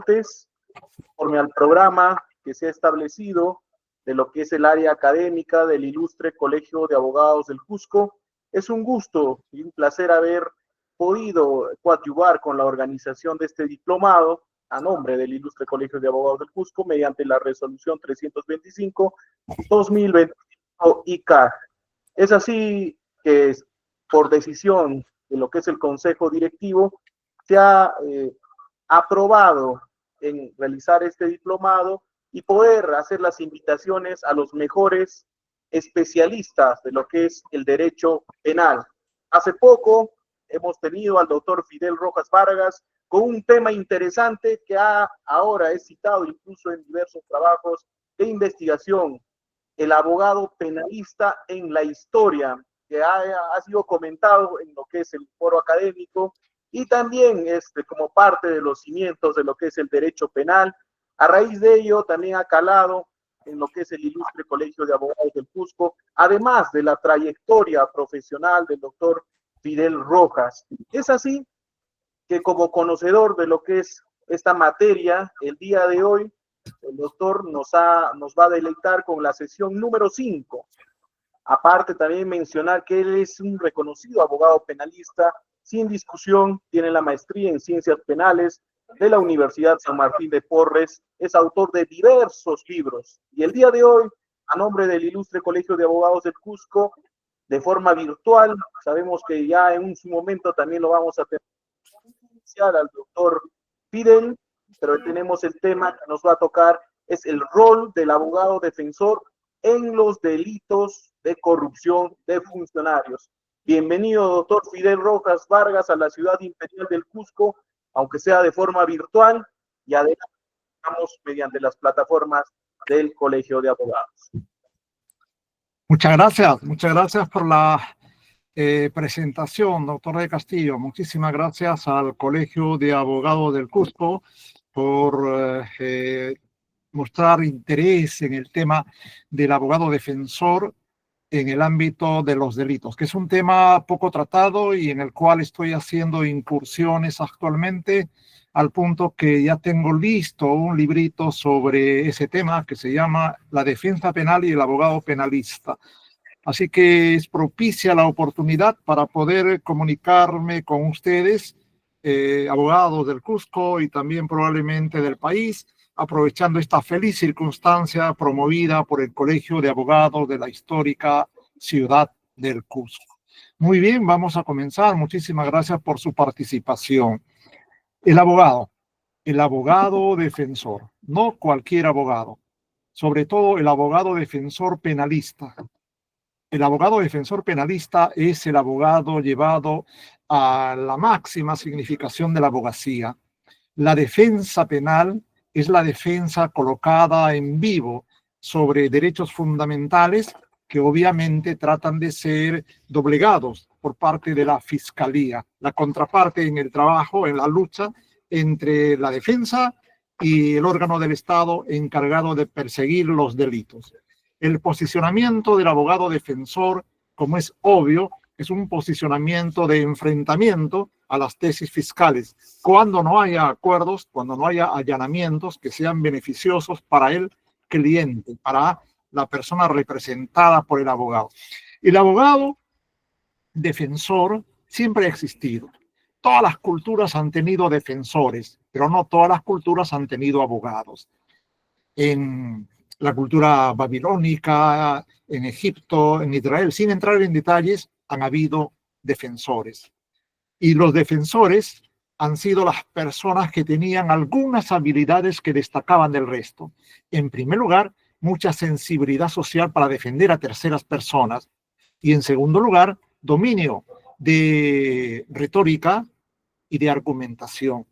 estudiantes, conforme al programa que se ha establecido de lo que es el área académica del Ilustre Colegio de Abogados del Cusco. Es un gusto y un placer haber podido coadyuvar con la organización de este diplomado a nombre del Ilustre Colegio de Abogados del Cusco mediante la resolución 325-2025 ICAG. Es así que por decisión de lo que es el Consejo Directivo se ha aprobado en realizar este diplomado y poder hacer las invitaciones a los mejores especialistas de lo que es el derecho penal. Hace poco hemos tenido al doctor Fidel Rojas Vargas con un tema interesante que ahora es citado incluso en diversos trabajos de investigación, el abogado penalista en la historia, que ha sido comentado en lo que es el foro académico y también como parte de los cimientos de lo que es el derecho penal. A raíz de ello también ha calado en lo que es el Ilustre Colegio de Abogados del Cusco, además de la trayectoria profesional del doctor Fidel Rojas. Es así que como conocedor de lo que es esta materia, el día de hoy el doctor nos va a deleitar con la sesión número 5. Aparte también mencionar que él es un reconocido abogado penalista, sin discusión, tiene la maestría en Ciencias Penales de la Universidad San Martín de Porres, es autor de diversos libros. Y el día de hoy, a nombre del Ilustre Colegio de Abogados del Cusco, de forma virtual, sabemos que ya en su momento también lo vamos a tener al doctor Fidel, pero tenemos el tema que nos va a tocar, es el rol del abogado defensor en los delitos de corrupción de funcionarios. Bienvenido, doctor Fidel Rojas Vargas, a la ciudad imperial del Cusco, aunque sea de forma virtual, y adelante mediante las plataformas del Colegio de Abogados. Muchas gracias por la presentación, doctor de Castillo. Muchísimas gracias al Colegio de Abogados del Cusco por mostrar interés en el tema del abogado defensor en el ámbito de los delitos, que es un tema poco tratado y en el cual estoy haciendo incursiones actualmente, al punto que ya tengo listo un librito sobre ese tema que se llama La defensa penal y el abogado penalista. Así que es propicia la oportunidad para poder comunicarme con ustedes, abogados del Cusco y también probablemente del país, aprovechando esta feliz circunstancia promovida por el Colegio de Abogados de la histórica ciudad del Cusco. Muy bien, vamos a comenzar. Muchísimas gracias por su participación. El abogado defensor, no cualquier abogado, sobre todo el abogado defensor penalista. El abogado defensor penalista es el abogado llevado a la máxima significación de la abogacía. La defensa penal es la defensa colocada en vivo sobre derechos fundamentales que obviamente tratan de ser doblegados por parte de la fiscalía. La contraparte en el trabajo, en la lucha entre la defensa y el órgano del Estado encargado de perseguir los delitos. El posicionamiento del abogado defensor, como es obvio, es un posicionamiento de enfrentamiento a las tesis fiscales. Cuando no haya acuerdos, cuando no haya allanamientos que sean beneficiosos para el cliente, para la persona representada por el abogado. El abogado defensor siempre ha existido. Todas las culturas han tenido defensores, pero no todas las culturas han tenido abogados. En la cultura babilónica, en Egipto, en Israel, sin entrar en detalles, han habido defensores. Y los defensores han sido las personas que tenían algunas habilidades que destacaban del resto. En primer lugar, mucha sensibilidad social para defender a terceras personas. Y en segundo lugar, dominio de retórica y de argumentación.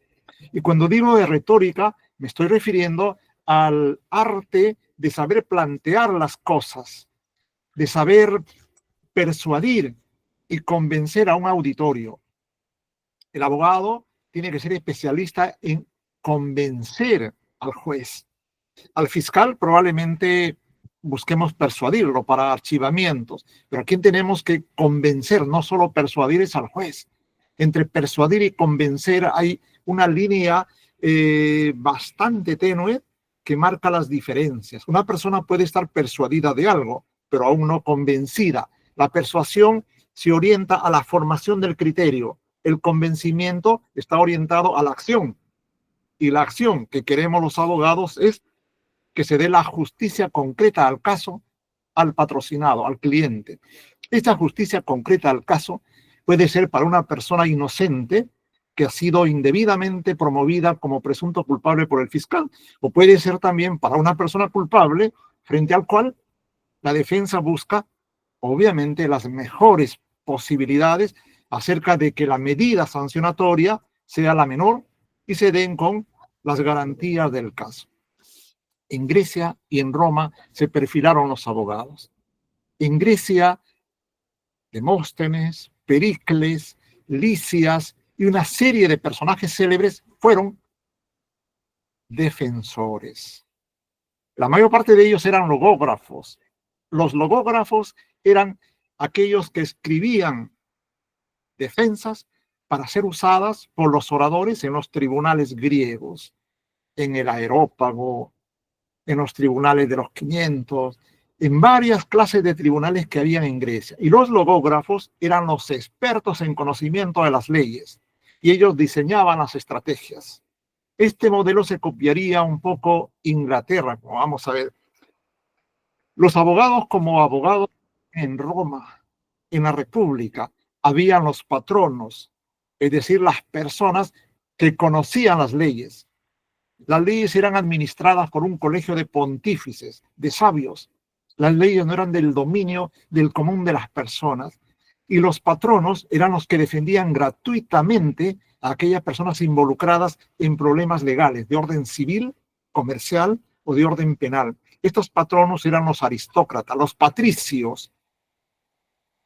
Y cuando digo de retórica, me estoy refiriendo al arte de saber plantear las cosas, de saber persuadir y convencer a un auditorio. El abogado tiene que ser especialista en convencer al juez. Al fiscal probablemente busquemos persuadirlo para archivamientos, pero a quien tenemos que convencer, no solo persuadir, es al juez. Entre persuadir y convencer hay una línea bastante tenue que marca las diferencias. Una persona puede estar persuadida de algo, pero aún no convencida. La persuasión se orienta a la formación del criterio. El convencimiento está orientado a la acción. Y la acción que queremos los abogados es que se dé la justicia concreta al caso, al patrocinado, al cliente. Esta justicia concreta al caso puede ser para una persona inocente que ha sido indebidamente promovida como presunto culpable por el fiscal, o puede ser también para una persona culpable frente al cual la defensa busca, obviamente, las mejores posibilidades acerca de que la medida sancionatoria sea la menor y se den con las garantías del caso. En Grecia y en Roma se perfilaron los abogados. En Grecia, Demóstenes, Pericles, Lisias y una serie de personajes célebres fueron defensores. La mayor parte de ellos eran logógrafos. Los logógrafos eran aquellos que escribían defensas para ser usadas por los oradores en los tribunales griegos, en el Areópago, en los tribunales de los 500, en varias clases de tribunales que habían en Grecia. Y los logógrafos eran los expertos en conocimiento de las leyes y ellos diseñaban las estrategias. Este modelo se copiaría un poco Inglaterra, como vamos a ver. Los abogados como abogados en Roma, en la República, habían los patronos, es decir, las personas que conocían las leyes. Las leyes eran administradas por un colegio de pontífices, de sabios. Las leyes no eran del dominio del común de las personas. Y los patronos eran los que defendían gratuitamente a aquellas personas involucradas en problemas legales, de orden civil, comercial o de orden penal. Estos patronos eran los aristócratas, los patricios,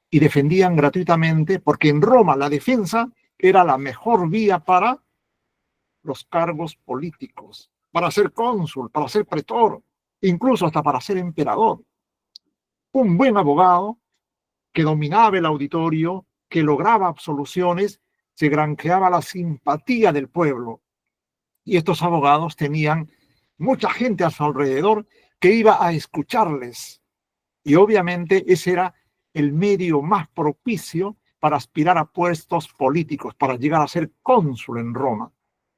y defendían gratuitamente, porque en Roma la defensa era la mejor vía para los cargos políticos, para ser cónsul, para ser pretor, incluso hasta para ser emperador. Un buen abogado que dominaba el auditorio, que lograba absoluciones, se granjeaba la simpatía del pueblo. Y estos abogados tenían mucha gente a su alrededor que iba a escucharles. Y obviamente ese era el medio más propicio para aspirar a puestos políticos, para llegar a ser cónsul en Roma.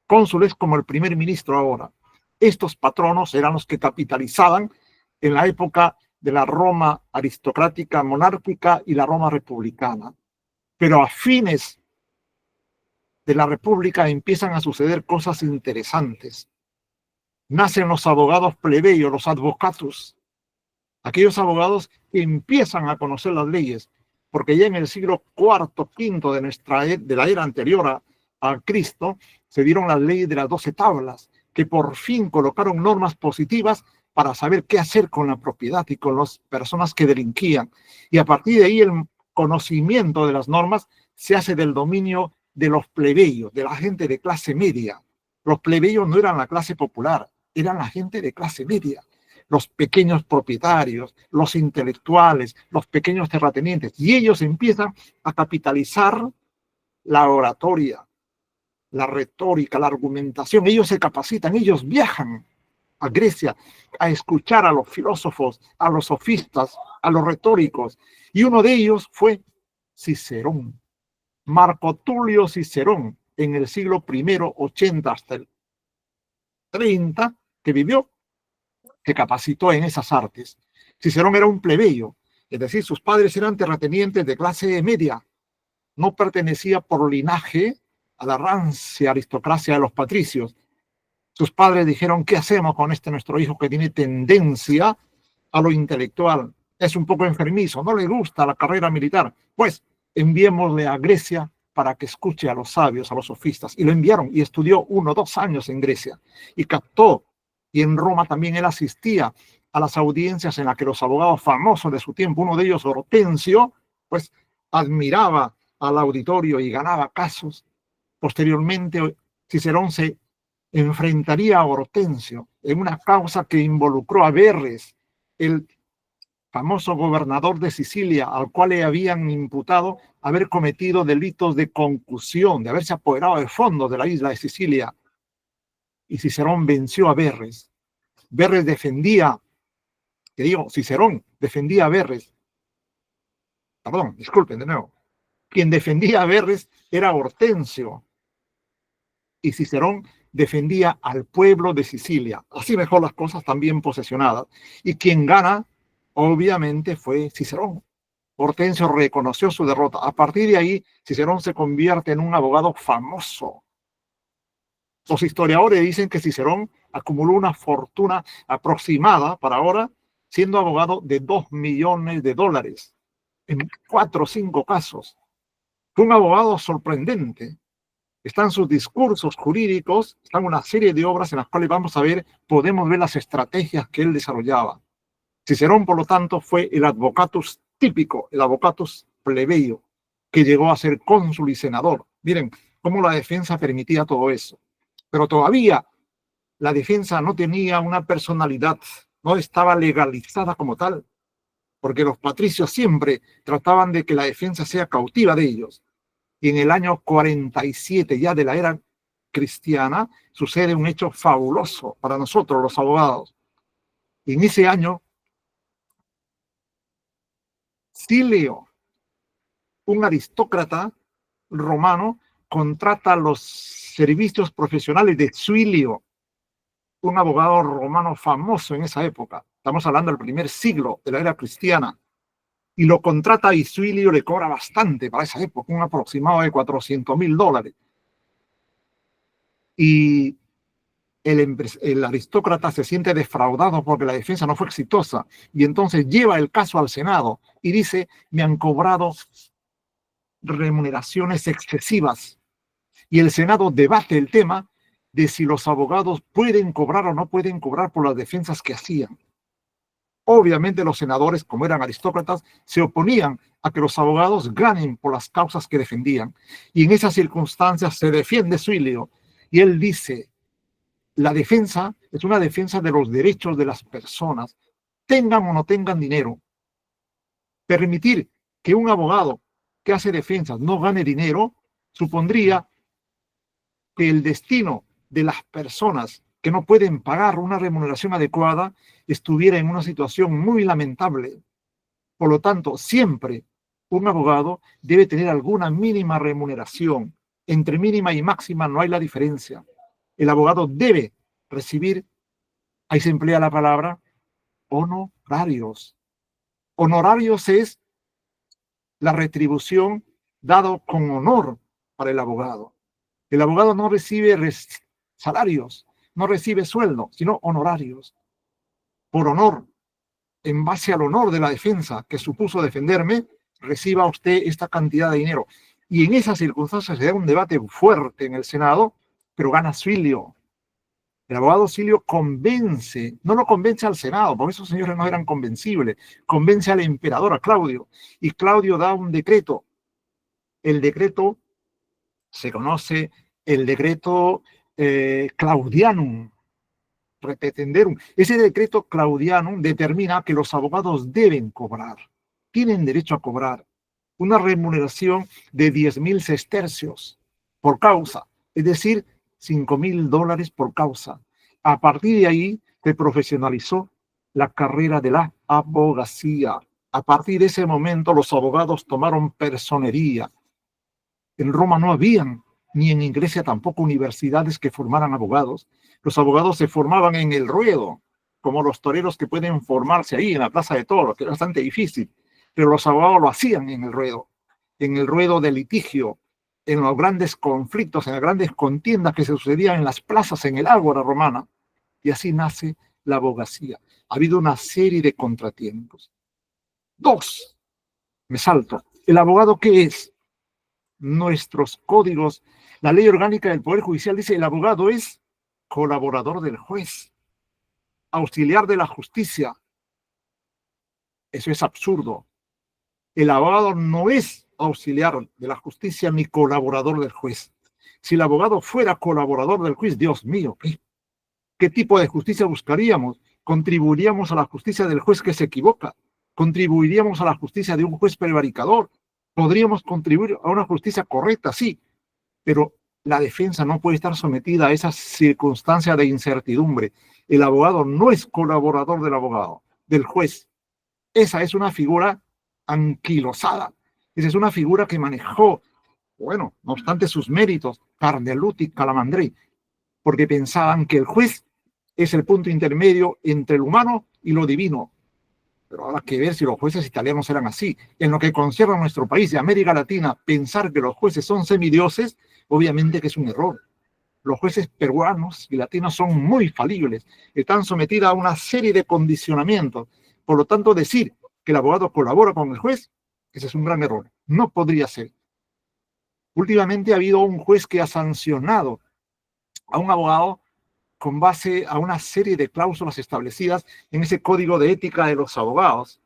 Cónsul es como el primer ministro ahora. Estos patronos eran los que capitalizaban en la época de la Roma aristocrática monárquica y la Roma republicana. Pero a fines de la República empiezan a suceder cosas interesantes. Nacen los abogados plebeyos, los advocatus, aquellos abogados que empiezan a conocer las leyes, porque ya en el siglo IV, V de la era anterior a Cristo, se dieron las leyes de las 12 tablas, que por fin colocaron normas positivas para saber qué hacer con la propiedad y con las personas que delinquían. Y a partir de ahí el conocimiento de las normas se hace del dominio de los plebeyos, de la gente de clase media. Los plebeyos no eran la clase popular, eran la gente de clase media. Los pequeños propietarios, los intelectuales, los pequeños terratenientes. Y ellos empiezan a capitalizar la oratoria, la retórica, la argumentación. Ellos se capacitan, ellos viajan a Grecia a escuchar a los filósofos, a los sofistas, a los retóricos. Y uno de ellos fue Cicerón, Marco Tulio Cicerón, en el siglo I, 80 hasta el 30, que vivió, se capacitó en esas artes. Cicerón era un plebeyo, es decir, sus padres eran terratenientes de clase media. No pertenecía por linaje a la rancia aristocracia de los patricios. Sus padres dijeron, ¿qué hacemos con nuestro hijo que tiene tendencia a lo intelectual? Es un poco enfermizo, no le gusta la carrera militar. Pues enviémosle a Grecia para que escuche a los sabios, a los sofistas. Y lo enviaron y estudió 1 o 2 años en Grecia y captó. Y en Roma también él asistía a las audiencias en las que los abogados famosos de su tiempo, uno de ellos Hortensio, pues admiraba al auditorio y ganaba casos. Posteriormente, Cicerón se enfrentaría a Hortensio en una causa que involucró a Verres, el famoso gobernador de Sicilia, al cual le habían imputado haber cometido delitos de concusión, de haberse apoderado de fondos de la isla de Sicilia. y Cicerón venció a Verres. Verres defendía, Cicerón defendía a Verres. Perdón, disculpen de nuevo. Quien defendía a Verres era Hortensio y Cicerón defendía al pueblo de Sicilia. Así mejor las cosas, también posesionadas. Y quien gana, obviamente, fue Cicerón. Hortensio reconoció su derrota. A partir de ahí, Cicerón se convierte en un abogado famoso. Los historiadores dicen que Cicerón acumuló una fortuna aproximada para ahora, siendo abogado de $2 millones en 4 o 5 casos. Fue un abogado sorprendente. Están sus discursos jurídicos, están una serie de obras en las cuales podemos ver las estrategias que él desarrollaba. Cicerón, por lo tanto, fue el advocatus típico, el advocatus plebeyo, que llegó a ser cónsul y senador. Miren cómo la defensa permitía todo eso. Pero todavía la defensa no tenía una personalidad, no estaba legalizada como tal, porque los patricios siempre trataban de que la defensa sea cautiva de ellos. Y en el año 47 ya de la era cristiana sucede un hecho fabuloso para nosotros los abogados. En ese año, Silio, un aristócrata romano, contrata los servicios profesionales de Suilio, un abogado romano famoso en esa época. Estamos hablando del primer siglo de la era cristiana. Y lo contrata y Suilio le cobra bastante para esa época, un aproximado de $400,000. Y el aristócrata se siente defraudado porque la defensa no fue exitosa. Y entonces lleva el caso al Senado y dice, me han cobrado remuneraciones excesivas. Y el Senado debate el tema de si los abogados pueden cobrar o no pueden cobrar por las defensas que hacían. Obviamente los senadores, como eran aristócratas, se oponían a que los abogados ganen por las causas que defendían. Y en esas circunstancias se defiende Suilio. Y él dice, la defensa es una defensa de los derechos de las personas, tengan o no tengan dinero. Permitir que un abogado que hace defensas no gane dinero supondría que el destino de las personas que no pueden pagar una remuneración adecuada estuviera en una situación muy lamentable. Por lo tanto, siempre un abogado debe tener alguna mínima remuneración. Entre mínima y máxima no hay la diferencia. El abogado debe recibir, ahí se emplea la palabra, honorarios. Honorarios es la retribución dado con honor para el abogado. El abogado no recibe salarios, no recibe sueldo, sino honorarios. Por honor, en base al honor de la defensa que supuso defenderme, reciba usted esta cantidad de dinero. Y en esas circunstancias se da un debate fuerte en el Senado, pero gana Suilio. El abogado Suilio convence, no lo convence al Senado, porque esos señores no eran convencibles, convence al emperador, a Claudio, y Claudio da un decreto. El decreto se conoce, el decreto Claudianum, Repetenderum. Ese decreto Claudianum determina que los abogados deben cobrar, tienen derecho a cobrar una remuneración de 10,000 sestercios por causa, es decir, $5,000 por causa. A partir de ahí se profesionalizó la carrera de la abogacía. A partir de ese momento los abogados tomaron personería. En Roma no habían, ni en Grecia tampoco, universidades que formaran abogados. Los abogados se formaban en el ruedo, como los toreros que pueden formarse ahí en la Plaza de Toros, que es bastante difícil. Pero los abogados lo hacían en el ruedo de litigio, en los grandes conflictos, en las grandes contiendas que se sucedían en las plazas, en el ágora romana. Y así nace la abogacía. Ha habido una serie de contratiempos. 2, me salto. ¿El abogado qué es? Nuestros códigos, la ley orgánica del Poder Judicial dice el abogado es colaborador del juez, auxiliar de la justicia. Eso es absurdo. El abogado no es auxiliar de la justicia ni colaborador del juez. Si el abogado fuera colaborador del juez, Dios mío, ¿qué tipo de justicia buscaríamos? ¿Contribuiríamos a la justicia del juez que se equivoca? ¿Contribuiríamos a la justicia de un juez prevaricador? Podríamos contribuir a una justicia correcta, sí, pero la defensa no puede estar sometida a esa circunstancia de incertidumbre. El abogado no es colaborador del abogado, del juez. Esa es una figura anquilosada. Esa es una figura que manejó, bueno, no obstante sus méritos, Carneluti, Calamandrei, porque pensaban que el juez es el punto intermedio entre el humano y lo divino. Pero habrá que ver si los jueces italianos eran así. En lo que concierne a nuestro país de América Latina, pensar que los jueces son semidioses, obviamente que es un error. Los jueces peruanos y latinos son muy falibles, están sometidos a una serie de condicionamientos. Por lo tanto, decir que el abogado colabora con el juez, ese es un gran error. No podría ser. Últimamente ha habido un juez que ha sancionado a un abogado con base a una serie de cláusulas establecidas en ese código de ética de los abogados,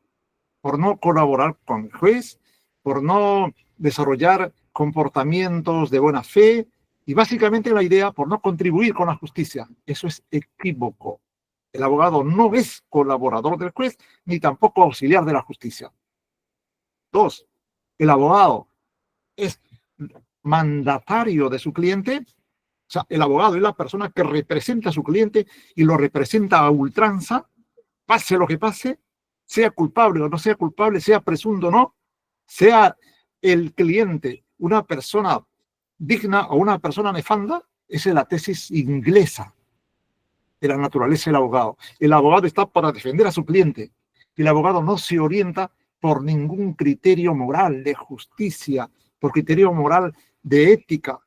por no colaborar con el juez, por no desarrollar comportamientos de buena fe y básicamente la idea por no contribuir con la justicia. Eso es equívoco. El abogado no es colaborador del juez ni tampoco auxiliar de la justicia. 2, el abogado es mandatario de su cliente. O sea, el abogado es la persona que representa a su cliente y lo representa a ultranza, pase lo que pase, sea culpable o no sea culpable, sea presunto o no, sea el cliente una persona digna o una persona nefanda. Esa es la tesis inglesa de la naturaleza del abogado. El abogado está para defender a su cliente. El abogado no se orienta por ningún criterio moral de justicia, por criterio moral de ética.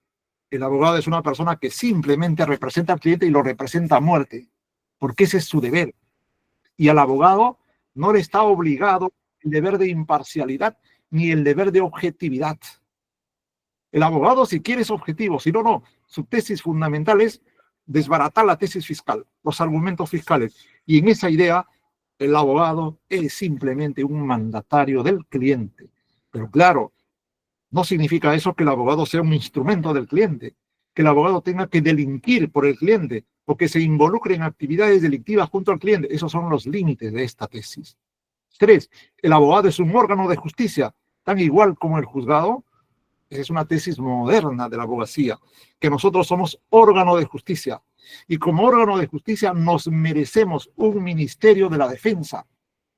El abogado es una persona que simplemente representa al cliente y lo representa a muerte, porque ese es su deber. Y al abogado no le está obligado el deber de imparcialidad ni el deber de objetividad. El abogado, si quiere, es objetivo, si no, no. Su tesis fundamental es desbaratar la tesis fiscal, los argumentos fiscales. Y en esa idea, el abogado es simplemente un mandatario del cliente. Pero claro, no significa eso que el abogado sea un instrumento del cliente, que el abogado tenga que delinquir por el cliente o que se involucre en actividades delictivas junto al cliente. Esos son los límites de esta tesis. 3, el abogado es un órgano de justicia, tan igual como el juzgado. Esa es una tesis moderna de la abogacía, que nosotros somos órgano de justicia. Y como órgano de justicia nos merecemos un ministerio de la defensa.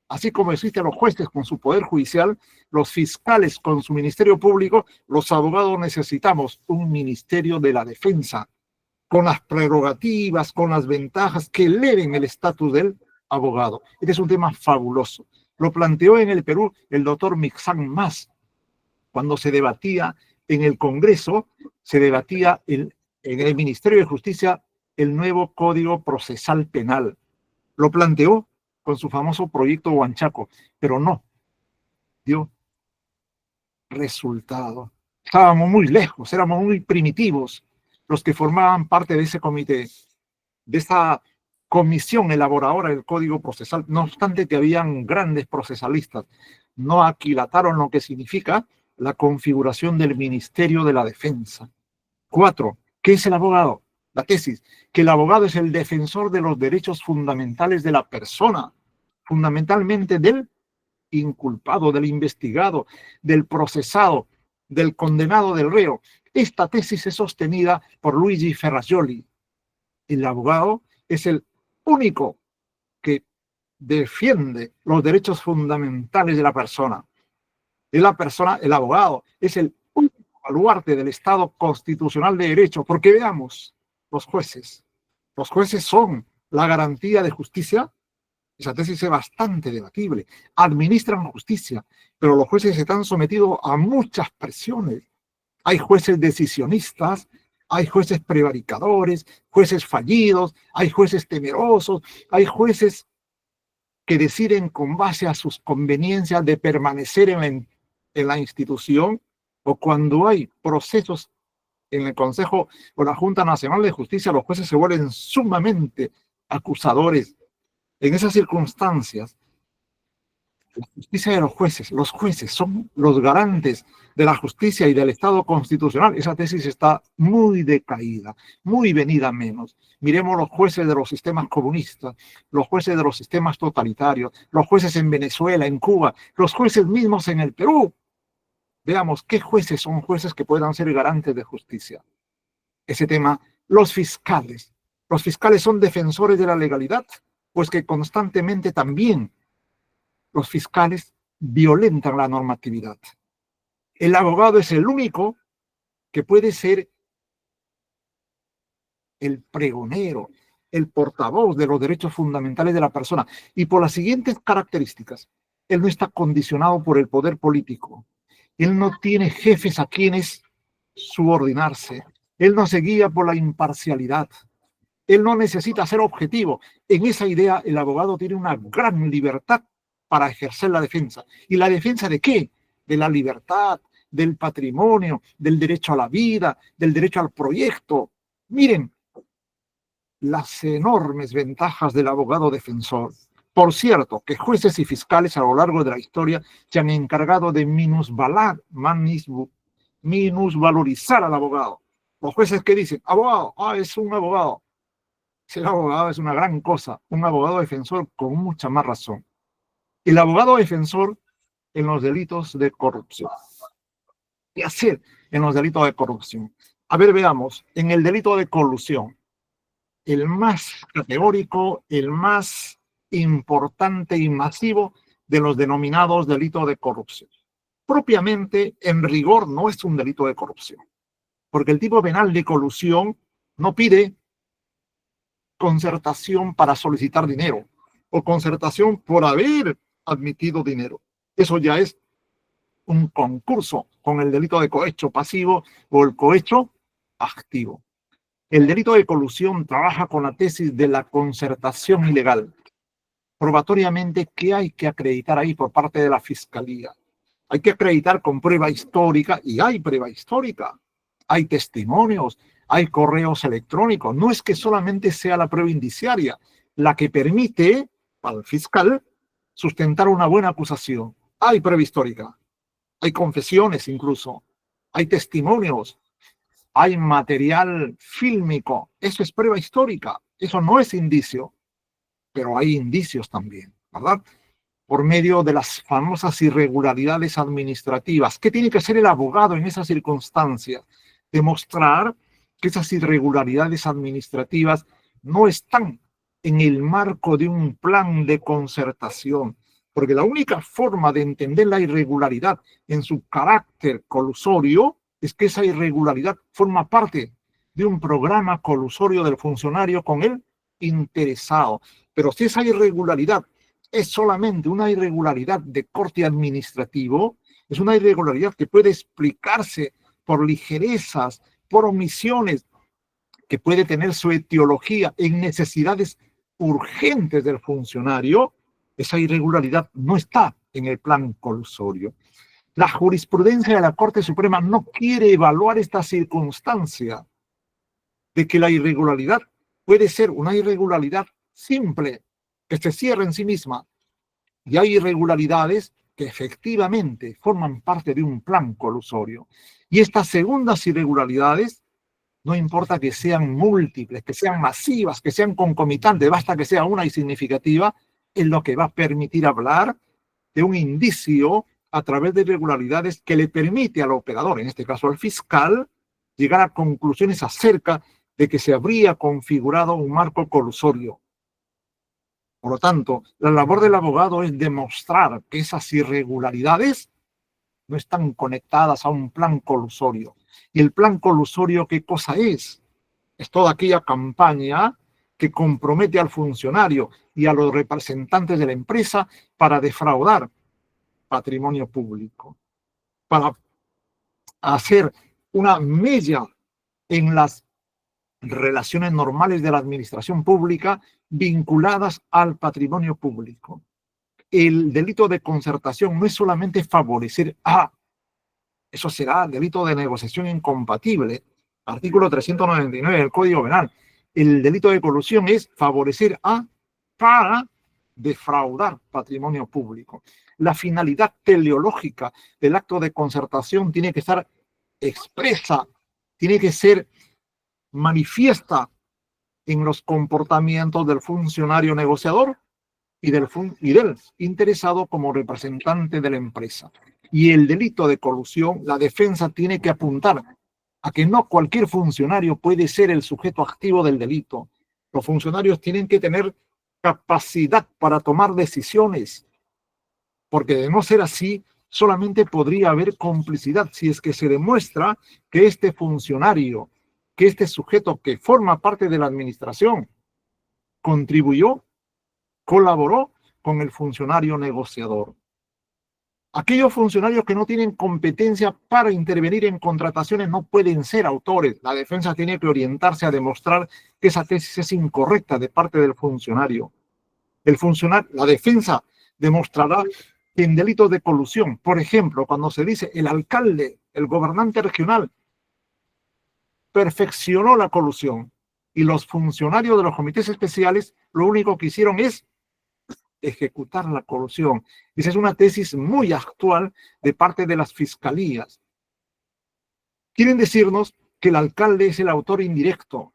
Así como existen los jueces con su poder judicial, los fiscales con su ministerio público, los abogados necesitamos un ministerio de la defensa, con las prerrogativas, con las ventajas que eleven el estatus del abogado. Este es un tema fabuloso. Lo planteó en el Perú el doctor Mixán Mas, cuando se debatía en el Congreso, se debatía en el Ministerio de Justicia el nuevo Código Procesal Penal. Lo planteó con su famoso proyecto Huanchaco, pero no dio resultado. Estábamos muy lejos, éramos muy primitivos los que formaban parte de ese comité, de esa comisión elaboradora del Código Procesal. No obstante que habían grandes procesalistas, no aquilataron lo que significa la configuración del Ministerio de la Defensa. 4, ¿qué es el abogado? La tesis, que el abogado es el defensor de los derechos fundamentales de la persona, fundamentalmente del inculpado, del investigado, del procesado, del condenado, del reo. Esta tesis es sostenida por Luigi Ferrajoli. El abogado es el único que defiende los derechos fundamentales de la persona. Es la persona, el abogado, es el único baluarte del Estado constitucional de derecho, porque veamos, los jueces son la garantía de justicia. Esa tesis es bastante debatible. Administran justicia, pero los jueces están sometidos a muchas presiones. Hay jueces decisionistas, hay jueces prevaricadores, jueces fallidos, hay jueces temerosos, hay jueces que deciden con base a sus conveniencias de permanecer en la institución, o cuando hay procesos en el Consejo o la Junta Nacional de Justicia, los jueces se vuelven sumamente acusadores. En esas circunstancias, la justicia de los jueces son los garantes de la justicia y del Estado constitucional. Esa tesis está muy decaída, muy venida menos. Miremos los jueces de los sistemas comunistas, los jueces de los sistemas totalitarios, los jueces en Venezuela, en Cuba, los jueces mismos en el Perú. Veamos qué jueces son jueces que puedan ser garantes de justicia. ese tema, los fiscales. Los fiscales son defensores de la legalidad, pues que constantemente también los fiscales violentan la normatividad. El abogado es el único que puede ser el pregonero, el portavoz de los derechos fundamentales de la persona. Y por las siguientes características, él no está condicionado por el poder político. Él no tiene jefes a quienes subordinarse. Él no se guía por la imparcialidad. Él no necesita ser objetivo. En esa idea, el abogado tiene una gran libertad para ejercer la defensa. ¿Y la defensa de qué? De la libertad, del patrimonio, del derecho a la vida, del derecho al proyecto. Miren las enormes ventajas del abogado defensor. Por cierto, que jueces y fiscales a lo largo de la historia se han encargado de minusvalorizar al abogado. Los jueces que dicen, abogado, es un abogado. Ser abogado es una gran cosa, un abogado defensor con mucha más razón. El abogado defensor en los delitos de corrupción. ¿Qué hacer en los delitos de corrupción? A ver, veamos, en el delito de colusión, el más categórico, el más importante y masivo de los denominados delitos de corrupción. Propiamente, en rigor, no es un delito de corrupción, porque el tipo penal de colusión no pide concertación para solicitar dinero o concertación por haber admitido dinero. Eso ya es un concurso con el delito de cohecho pasivo o el cohecho activo. El delito de colusión trabaja con la tesis de la concertación ilegal. Probatoriamente, ¿qué hay que acreditar ahí por parte de la Fiscalía? Hay que acreditar con prueba histórica, y hay prueba histórica. Hay testimonios, hay correos electrónicos. No es que solamente sea la prueba indiciaria la que permite al fiscal sustentar una buena acusación. Hay prueba histórica, hay confesiones incluso, hay testimonios, hay material fílmico. Eso es prueba histórica. Eso no es indicio, pero hay indicios también, ¿verdad? Por medio de las famosas irregularidades administrativas. ¿Qué tiene que hacer el abogado en esas circunstancias? Demostrar que esas irregularidades administrativas no están en el marco de un plan de concertación, porque la única forma de entender la irregularidad en su carácter colusorio es que esa irregularidad forma parte de un programa colusorio del funcionario con el interesado. Pero si esa irregularidad es solamente una irregularidad de corte administrativo, es una irregularidad que puede explicarse por ligerezas, por omisiones, que puede tener su etiología en necesidades urgentes del funcionario, esa irregularidad no está en el plan colusorio. La jurisprudencia de la Corte Suprema no quiere evaluar esta circunstancia de que la irregularidad puede ser una irregularidad simple, que se cierra en sí misma, y hay irregularidades que efectivamente forman parte de un plan colusorio. Y estas segundas irregularidades, no importa que sean múltiples, que sean masivas, que sean concomitantes, basta que sea una y significativa, es lo que va a permitir hablar de un indicio a través de irregularidades que le permite al operador, en este caso al fiscal, llegar a conclusiones acerca de que se habría configurado un marco colusorio. Por lo tanto, la labor del abogado es demostrar que esas irregularidades no están conectadas a un plan colusorio. ¿Y el plan colusorio qué cosa es? Es toda aquella campaña que compromete al funcionario y a los representantes de la empresa para defraudar patrimonio público, para hacer una mella en las relaciones normales de la administración pública vinculadas al patrimonio público. El delito de concertación no es solamente favorecer eso será delito de negociación incompatible, artículo 399 del Código Penal. El delito de colusión es favorecer para defraudar patrimonio público. La finalidad teleológica del acto de concertación tiene que estar expresa, tiene que ser manifiesta en los comportamientos del funcionario negociador y del interesado como representante de la empresa. Y el delito de colusión, la defensa tiene que apuntar a que no cualquier funcionario puede ser el sujeto activo del delito. Los funcionarios tienen que tener capacidad para tomar decisiones, porque de no ser así, solamente podría haber complicidad si es que se demuestra que este funcionario, que este sujeto que forma parte de la administración, contribuyó, colaboró con el funcionario negociador. Aquellos funcionarios que no tienen competencia para intervenir en contrataciones no pueden ser autores. La defensa tiene que orientarse a demostrar que esa tesis es incorrecta de parte del funcionario. La defensa demostrará que en delitos de colusión, por ejemplo, cuando se dice el alcalde, el gobernante regional, perfeccionó la colusión y los funcionarios de los comités especiales lo único que hicieron es ejecutar la colusión. Esa es una tesis muy actual de parte de las fiscalías. Quieren decirnos que el alcalde es el autor indirecto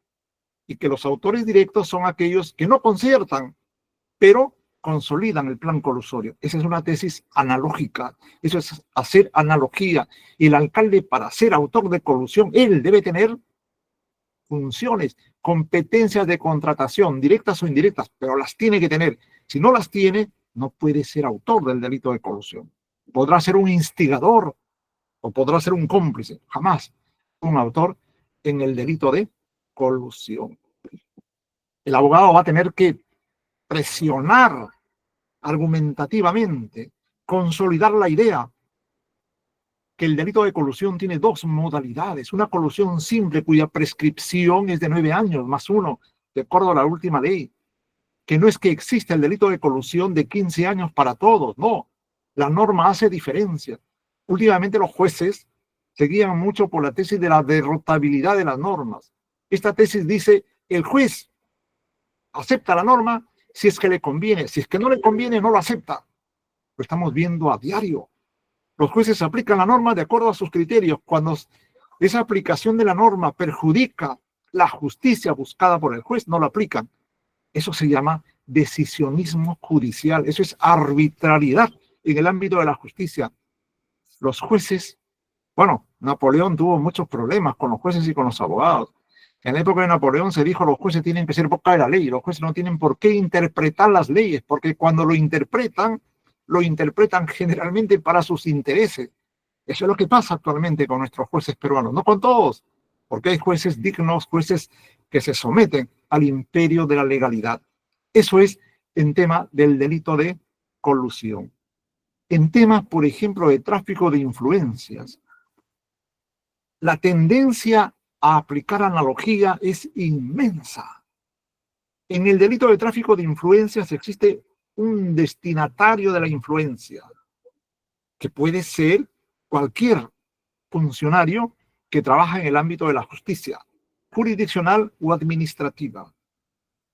y que los autores directos son aquellos que no conciertan, pero consolidan el plan colusorio. Esa es una tesis analógica. Eso es hacer analogía. Y el alcalde, para ser autor de colusión, él debe tener funciones, competencias de contratación, directas o indirectas, pero las tiene que tener. Si no las tiene, no puede ser autor del delito de colusión. Podrá ser un instigador o podrá ser un cómplice, jamás un autor en el delito de colusión. El abogado va a tener que presionar argumentativamente, consolidar la idea que el delito de colusión tiene dos modalidades. Una colusión simple cuya prescripción es de 9 años más 1, de acuerdo a la última ley. Que no es que exista el delito de colusión de 15 años para todos, no. La norma hace diferencia. Últimamente los jueces se guían mucho por la tesis de la derrotabilidad de las normas. Esta tesis dice, el juez acepta la norma si es que le conviene. Si es que no le conviene, no lo acepta. Lo estamos viendo a diario. Los jueces aplican la norma de acuerdo a sus criterios. Cuando esa aplicación de la norma perjudica la justicia buscada por el juez, no la aplican. Eso se llama decisionismo judicial. Eso es arbitrariedad en el ámbito de la justicia. Los jueces, bueno, Napoleón tuvo muchos problemas con los jueces y con los abogados. En la época de Napoleón se dijo los jueces tienen que ser boca de la ley. Los jueces no tienen por qué interpretar las leyes, porque cuando lo interpretan generalmente para sus intereses. Eso es lo que pasa actualmente con nuestros jueces peruanos, no con todos, porque hay jueces dignos, jueces que se someten al imperio de la legalidad. Eso es en tema del delito de colusión. En temas, por ejemplo, de tráfico de influencias, la tendencia a aplicar analogía es inmensa. En el delito de tráfico de influencias existe un destinatario de la influencia, que puede ser cualquier funcionario que trabaja en el ámbito de la justicia, jurisdiccional o administrativa.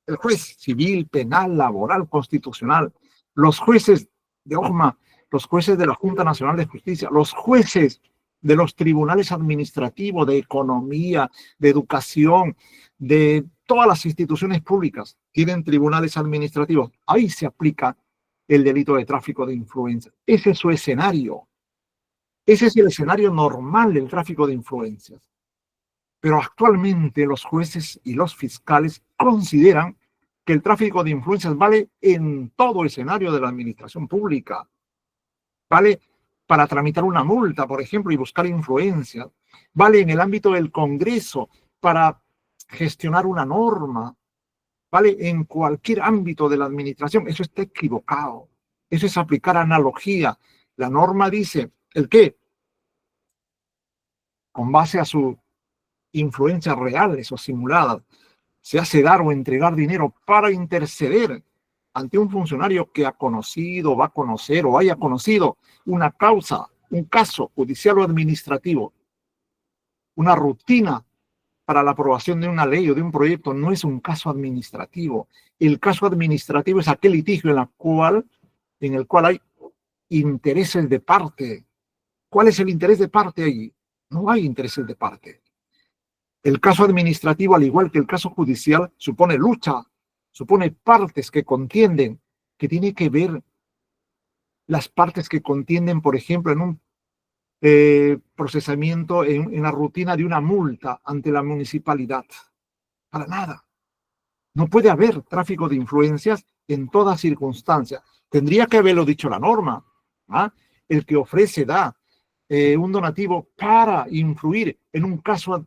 El juez civil, penal, laboral, constitucional, los jueces de OJMA, los jueces de la Junta Nacional de Justicia, los jueces de los tribunales administrativos, de economía, de educación, de todas las instituciones públicas tienen tribunales administrativos. Ahí se aplica el delito de tráfico de influencias. Ese es su escenario. Ese es el escenario normal del tráfico de influencias. Pero actualmente los jueces y los fiscales consideran que el tráfico de influencias vale en todo escenario de la administración pública. Vale para tramitar una multa, por ejemplo, y buscar influencias. Vale en el ámbito del Congreso para gestionar una norma. Vale en cualquier ámbito de la administración. Eso está equivocado. Eso es aplicar analogía. La norma dice, ¿el qué? Con base a su influencias reales o simuladas, se hace dar o entregar dinero para interceder ante un funcionario que ha conocido, va a conocer o haya conocido una causa, un caso judicial o administrativo, una rutina para la aprobación de una ley o de un proyecto, no es un caso administrativo. El caso administrativo es aquel litigio en el cual hay intereses de parte. ¿Cuál es el interés de parte allí? No hay intereses de parte. El caso administrativo, al igual que el caso judicial, supone lucha, supone partes que contienden, que tiene que ver las partes que contienden, por ejemplo, en un procesamiento en la rutina de una multa ante la municipalidad. Para nada. No puede haber tráfico de influencias en toda circunstancia. Tendría que haberlo dicho la norma. ¿Ah? El que ofrece, da un donativo para influir en un caso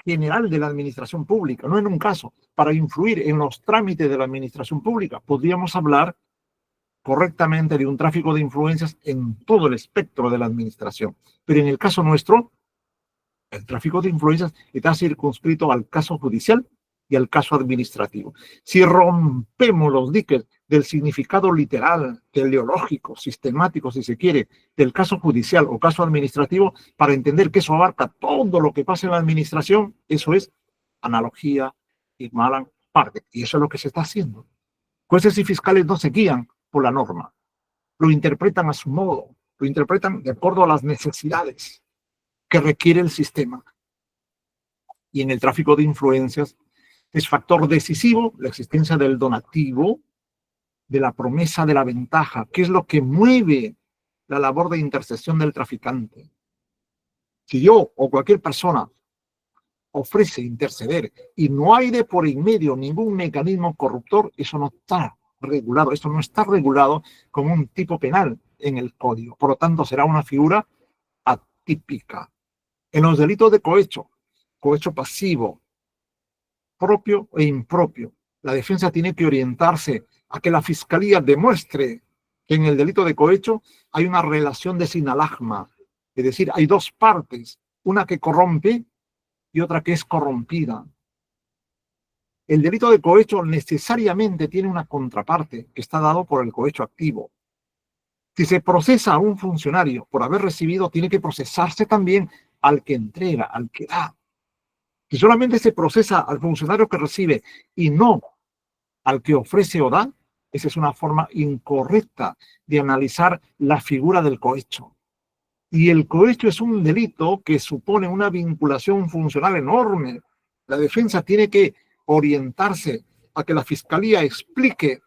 general de la administración pública, no en un caso, para influir en los trámites de la administración pública. Podríamos hablar correctamente de un tráfico de influencias en todo el espectro de la administración. Pero en el caso nuestro, el tráfico de influencias está circunscrito al caso judicial y al caso administrativo. Si rompemos los diques del significado literal, teleológico, sistemático, si se quiere, del caso judicial o caso administrativo, para entender que eso abarca todo lo que pasa en la administración, eso es analogía y mala parte. Y eso es lo que se está haciendo. Jueces y fiscales no se guían por la norma, lo interpretan a su modo, lo interpretan de acuerdo a las necesidades que requiere el sistema. Y en el tráfico de influencias es factor decisivo la existencia del donativo, de la promesa de la ventaja, que es lo que mueve la labor de intercesión del traficante. Si yo o cualquier persona ofrece interceder y no hay de por en medio ningún mecanismo corruptor, eso no está regulado, esto no está regulado como un tipo penal en el código. Por lo tanto, será una figura atípica. En los delitos de cohecho pasivo, propio e impropio, la defensa tiene que orientarse a que la fiscalía demuestre que en el delito de cohecho hay una relación de sinalagma, es decir, hay dos partes, una que corrompe y otra que es corrompida. El delito de cohecho necesariamente tiene una contraparte que está dado por el cohecho activo. Si se procesa a un funcionario por haber recibido, tiene que procesarse también al que entrega, al que da. Si solamente se procesa al funcionario que recibe y no al que ofrece o da, esa es una forma incorrecta de analizar la figura del cohecho. Y el cohecho es un delito que supone una vinculación funcional enorme. La defensa tiene que orientarse a que la fiscalía explique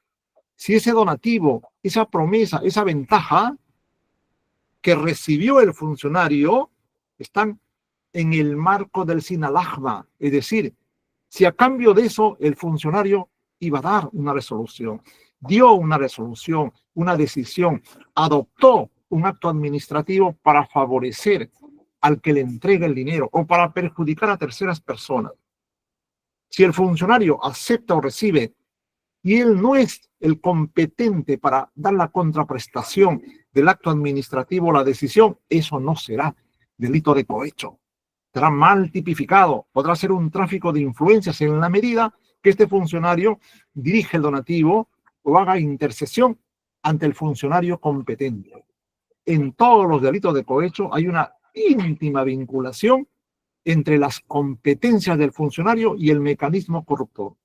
si ese donativo, esa promesa, esa ventaja que recibió el funcionario están en el marco del sinalagma, es decir, si a cambio de eso el funcionario iba a dar una resolución, dio una resolución, una decisión, adoptó un acto administrativo para favorecer al que le entrega el dinero o para perjudicar a terceras personas. Si el funcionario acepta o recibe y él no es el competente para dar la contraprestación del acto administrativo o la decisión, eso no será delito de cohecho. Será mal tipificado, podrá ser un tráfico de influencias en la medida que este funcionario dirige el donativo o haga intercesión ante el funcionario competente. En todos los delitos de cohecho hay una íntima vinculación entre las competencias del funcionario y el mecanismo corruptor.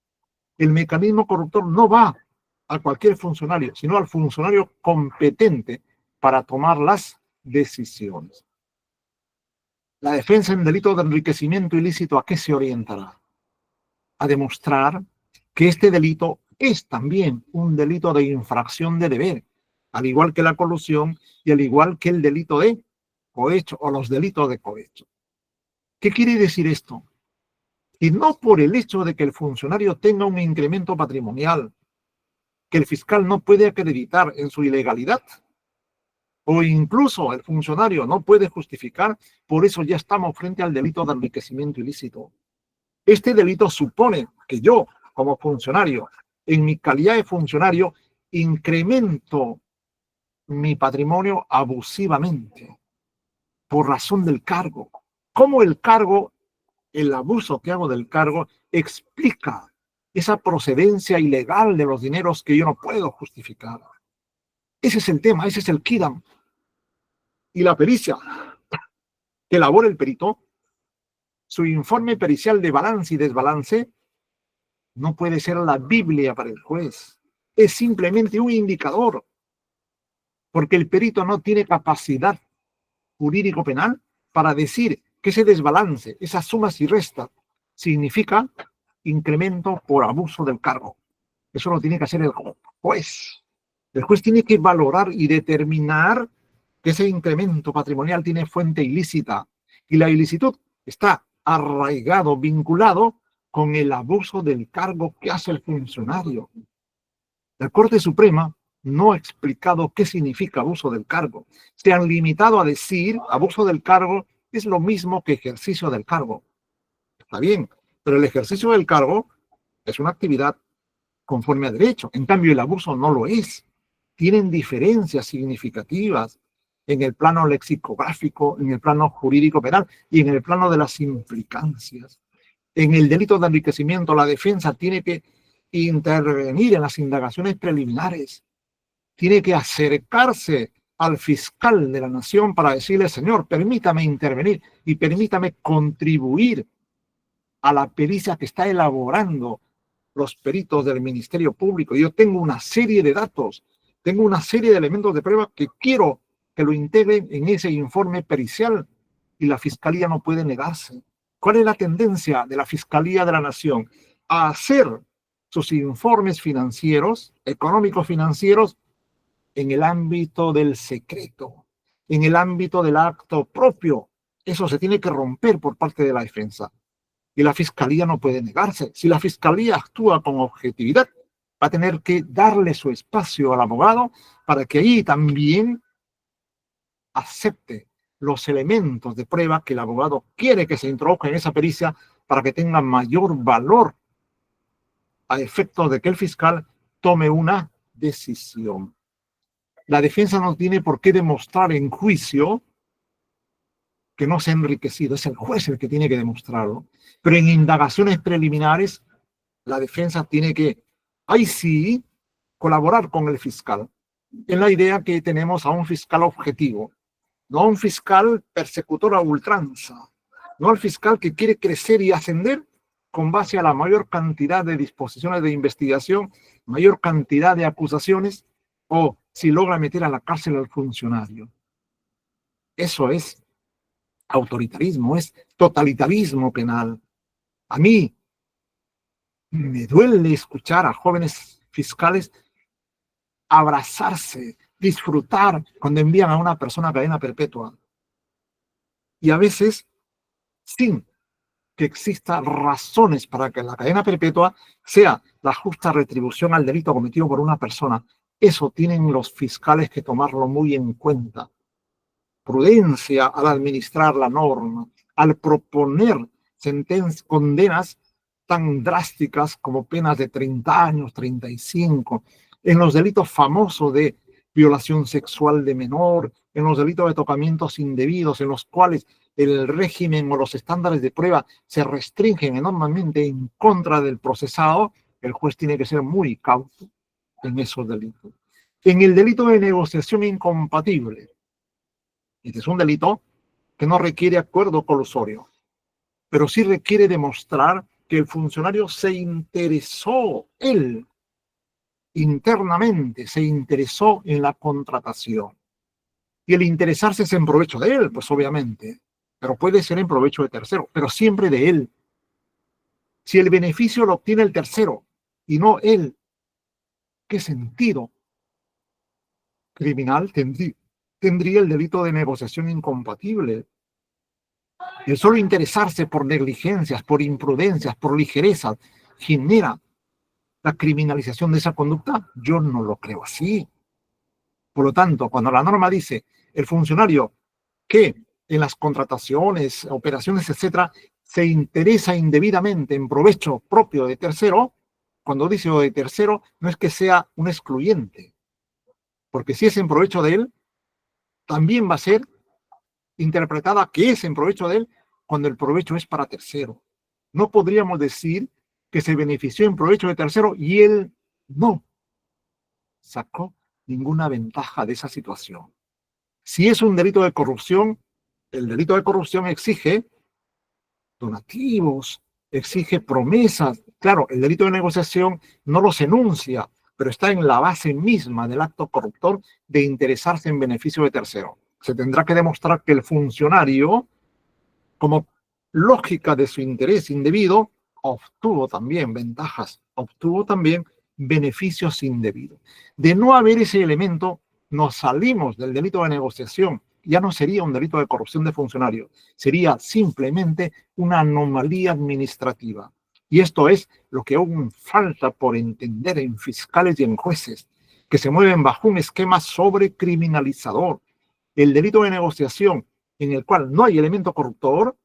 El mecanismo corruptor no va a cualquier funcionario, sino al funcionario competente para tomar las decisiones. La defensa en delito de enriquecimiento ilícito, ¿a qué se orientará? A demostrar que este delito es también un delito de infracción de deber, al igual que la colusión y al igual que el delito de cohecho o los delitos de cohecho. ¿Qué quiere decir esto? Y no por el hecho de que el funcionario tenga un incremento patrimonial que el fiscal no puede acreditar en su ilegalidad, o incluso el funcionario no puede justificar, por eso ya estamos frente al delito de enriquecimiento ilícito. Este delito supone que yo, como funcionario, en mi calidad de funcionario, incremento mi patrimonio abusivamente por razón del cargo. ¿Cómo el cargo, el abuso que hago del cargo, explica esa procedencia ilegal de los dineros que yo no puedo justificar? Ese es el tema, ese es el quidam. Y la pericia que elabora el perito, su informe pericial de balance y desbalance, no puede ser la Biblia para el juez. Es simplemente un indicador, porque el perito no tiene capacidad jurídico-penal para decir que ese desbalance, esas sumas y restas, significa incremento por abuso del cargo. Eso lo tiene que hacer el juez. El juez tiene que valorar y determinar que ese incremento patrimonial tiene fuente ilícita y la ilicitud está arraigado, vinculado con el abuso del cargo que hace el funcionario. La Corte Suprema no ha explicado qué significa abuso del cargo. Se han limitado a decir abuso del cargo es lo mismo que ejercicio del cargo. Está bien, pero el ejercicio del cargo es una actividad conforme a derecho. En cambio, el abuso no lo es. Tienen diferencias significativas en el plano lexicográfico, en el plano jurídico penal y en el plano de las implicancias. En el delito de enriquecimiento, la defensa tiene que intervenir en las indagaciones preliminares, tiene que acercarse al fiscal de la nación para decirle, señor, permítame intervenir y permítame contribuir a la pericia que está elaborando los peritos del Ministerio Público. Yo tengo una serie de datos, tengo una serie de elementos de prueba que quiero que lo integren en ese informe pericial y la Fiscalía no puede negarse. ¿Cuál es la tendencia de la Fiscalía de la Nación? A hacer sus informes financieros, económicos financieros, en el ámbito del secreto, en el ámbito del acto propio. Eso se tiene que romper por parte de la defensa. Y la Fiscalía no puede negarse. Si la Fiscalía actúa con objetividad, va a tener que darle su espacio al abogado para que ahí también acepte los elementos de prueba que el abogado quiere que se introduzcan en esa pericia para que tenga mayor valor a efectos de que el fiscal tome una decisión. La defensa no tiene por qué demostrar en juicio que no se ha enriquecido, es el juez el que tiene que demostrarlo. Pero en indagaciones preliminares, la defensa tiene que, ahí sí, colaborar con el fiscal, en la idea que tenemos a un fiscal objetivo, no a un fiscal persecutor a ultranza, no al fiscal que quiere crecer y ascender con base a la mayor cantidad de disposiciones de investigación, mayor cantidad de acusaciones, o si logra meter a la cárcel al funcionario. Eso es autoritarismo, es totalitarismo penal. A mí me duele escuchar a jóvenes fiscales abrazarse, disfrutar cuando envían a una persona a cadena perpetua. Y a veces, sin que existan razones para que la cadena perpetua sea la justa retribución al delito cometido por una persona. Eso tienen los fiscales que tomarlo muy en cuenta. Prudencia al administrar la norma, al proponer condenas tan drásticas como penas de 30 años, 35, en los delitos famosos de violación sexual de menor, en los delitos de tocamientos indebidos, en los cuales el régimen o los estándares de prueba se restringen enormemente en contra del procesado, el juez tiene que ser muy cauto en esos delitos. En el delito de negociación incompatible, este es un delito que no requiere acuerdo colusorio, pero sí requiere demostrar que el funcionario se interesó, él, internamente, se interesó en la contratación. Y el interesarse es en provecho de él, pues obviamente, pero puede ser en provecho de tercero, pero siempre de él. Si el beneficio lo obtiene el tercero y no él, ¿qué sentido criminal tendría el delito de negociación incompatible? El solo interesarse por negligencias, por imprudencias, por ligerezas, genera la criminalización de esa conducta. Yo no lo creo así. Por lo tanto, cuando la norma dice el funcionario que en las contrataciones, operaciones, etcétera, se interesa indebidamente en provecho propio de tercero, cuando dice o de tercero, no es que sea un excluyente, porque si es en provecho de él, también va a ser interpretada que es en provecho de él cuando el provecho es para tercero. No podríamos decir que se benefició en provecho de tercero y él no sacó ninguna ventaja de esa situación. Si es un delito de corrupción, el delito de corrupción exige donativos, exige promesas. Claro, el delito de negociación no los enuncia, pero está en la base misma del acto corruptor de interesarse en beneficio de tercero. Se tendrá que demostrar que el funcionario, como lógica de su interés indebido, obtuvo también ventajas, obtuvo también beneficios indebidos. De no haber ese elemento, nos salimos del delito de negociación, ya no sería un delito de corrupción de funcionarios, sería simplemente una anomalía administrativa. Y esto es lo que aún falta por entender en fiscales y en jueces, que se mueven bajo un esquema sobrecriminalizador. El delito de negociación, en el cual no hay elemento corruptor,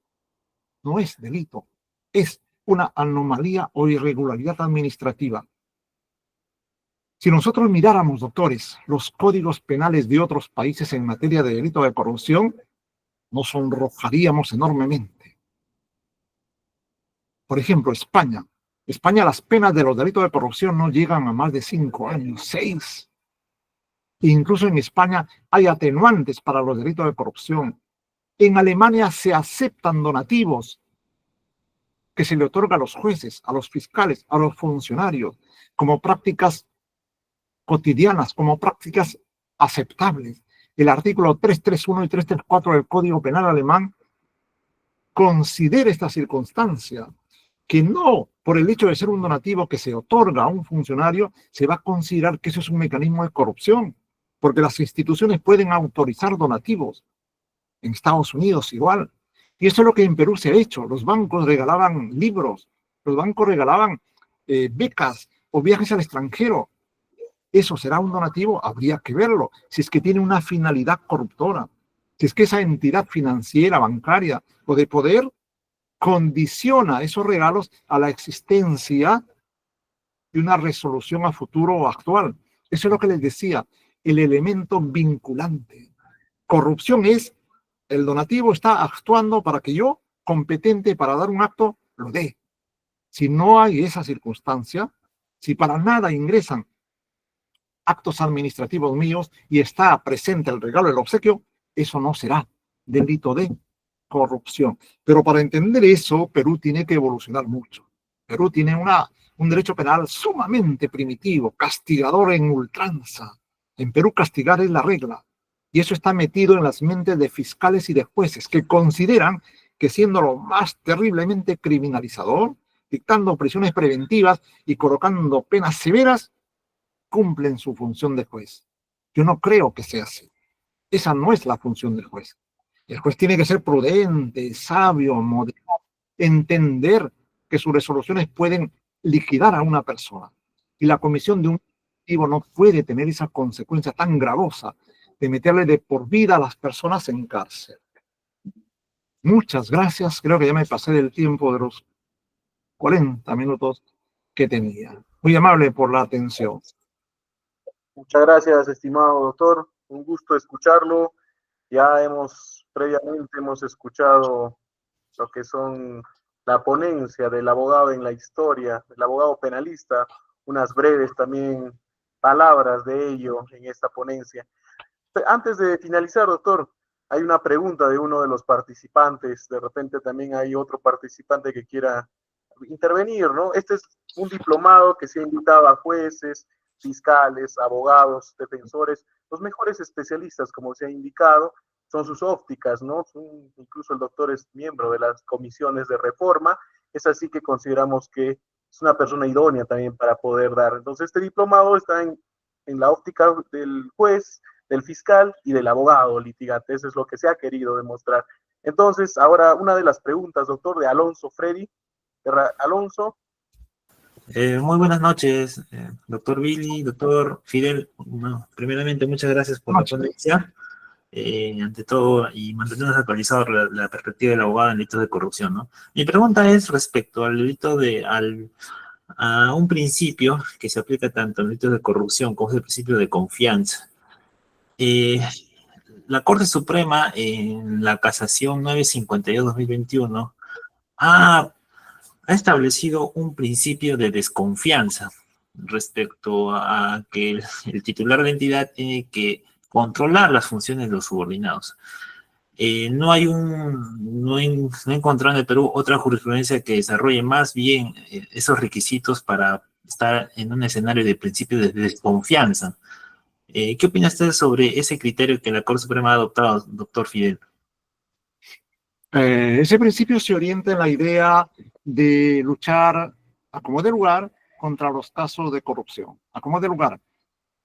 no es delito, es una anomalía o irregularidad administrativa. Si nosotros miráramos, doctores, los códigos penales de otros países en materia de delito de corrupción, nos sonrojaríamos enormemente. Por ejemplo, España. España, las penas de los delitos de corrupción no llegan a más de 5 años, 6. Incluso en España hay atenuantes para los delitos de corrupción. En Alemania se aceptan donativos que se le otorga a los jueces, a los fiscales, a los funcionarios, como prácticas cotidianas, como prácticas aceptables. El artículo 331 y 334 del Código Penal alemán considera esta circunstancia, que no por el hecho de ser un donativo que se otorga a un funcionario se va a considerar que eso es un mecanismo de corrupción, porque las instituciones pueden autorizar donativos. En Estados Unidos igual. Y eso es lo que en Perú se ha hecho. Los bancos regalaban libros, los bancos regalaban becas o viajes al extranjero. ¿Eso será un donativo? Habría que verlo. Si es que tiene una finalidad corruptora, si es que esa entidad financiera, bancaria o de poder condiciona esos regalos a la existencia de una resolución a futuro o actual. Eso es lo que les decía, el elemento vinculante. Corrupción es el donativo está actuando para que yo, competente para dar un acto, lo dé. Si no hay esa circunstancia, si para nada ingresan actos administrativos míos y está presente el regalo del obsequio, eso no será delito de corrupción. Pero para entender eso, Perú tiene que evolucionar mucho. Perú tiene un derecho penal sumamente primitivo, castigador en ultranza. En Perú castigar es la regla. Y eso está metido en las mentes de fiscales y de jueces que consideran que siendo lo más terriblemente criminalizador, dictando prisiones preventivas y colocando penas severas, cumplen su función de juez. Yo no creo que sea así. Esa no es la función del juez. El juez tiene que ser prudente, sabio, moderado, entender que sus resoluciones pueden liquidar a una persona. Y la comisión de un delito no puede tener esa consecuencia tan gravosa de meterle de por vida a las personas en cárcel. Muchas gracias. Creo que ya me pasé del tiempo de los 40 minutos que tenía. Muy amable por la atención. Muchas gracias, estimado doctor. Un gusto escucharlo. Ya previamente hemos escuchado lo que son la ponencia del abogado en la historia, del abogado penalista, unas breves también palabras de ello en esta ponencia. Antes de finalizar, doctor, hay una pregunta de uno de los participantes. De repente también hay otro participante que quiera intervenir, ¿no? Este es un diplomado que se ha invitado a jueces, fiscales, abogados, defensores, los mejores especialistas, como se ha indicado, son sus ópticas, ¿no? Incluso el doctor es miembro de las comisiones de reforma, es así que consideramos que es una persona idónea también para poder dar. Entonces, este diplomado está en la óptica del juez, del fiscal y del abogado litigante. Eso es lo que se ha querido demostrar. Entonces, ahora una de las preguntas, doctor, de Alonso Freddy. Alonso. Muy buenas noches, doctor Billy, doctor Fidel. Bueno, primeramente, muchas gracias por la ponencia. Ante todo, y mantenernos actualizados la perspectiva del abogado en delitos de corrupción, ¿no? Mi pregunta es respecto al delito a un principio que se aplica tanto en delitos de corrupción como es el principio de confianza. La Corte Suprema, en la casación 952-2021, ha establecido un principio de desconfianza respecto a que el titular de la entidad tiene que controlar las funciones de los subordinados. No he encontrado en el Perú otra jurisprudencia que desarrolle más bien esos requisitos para estar en un escenario de principio de desconfianza. ¿Qué opina usted sobre ese criterio que la Corte Suprema ha adoptado, doctor Fidel? Ese principio se orienta en la idea de luchar a como de lugar contra los casos de corrupción. A como de lugar.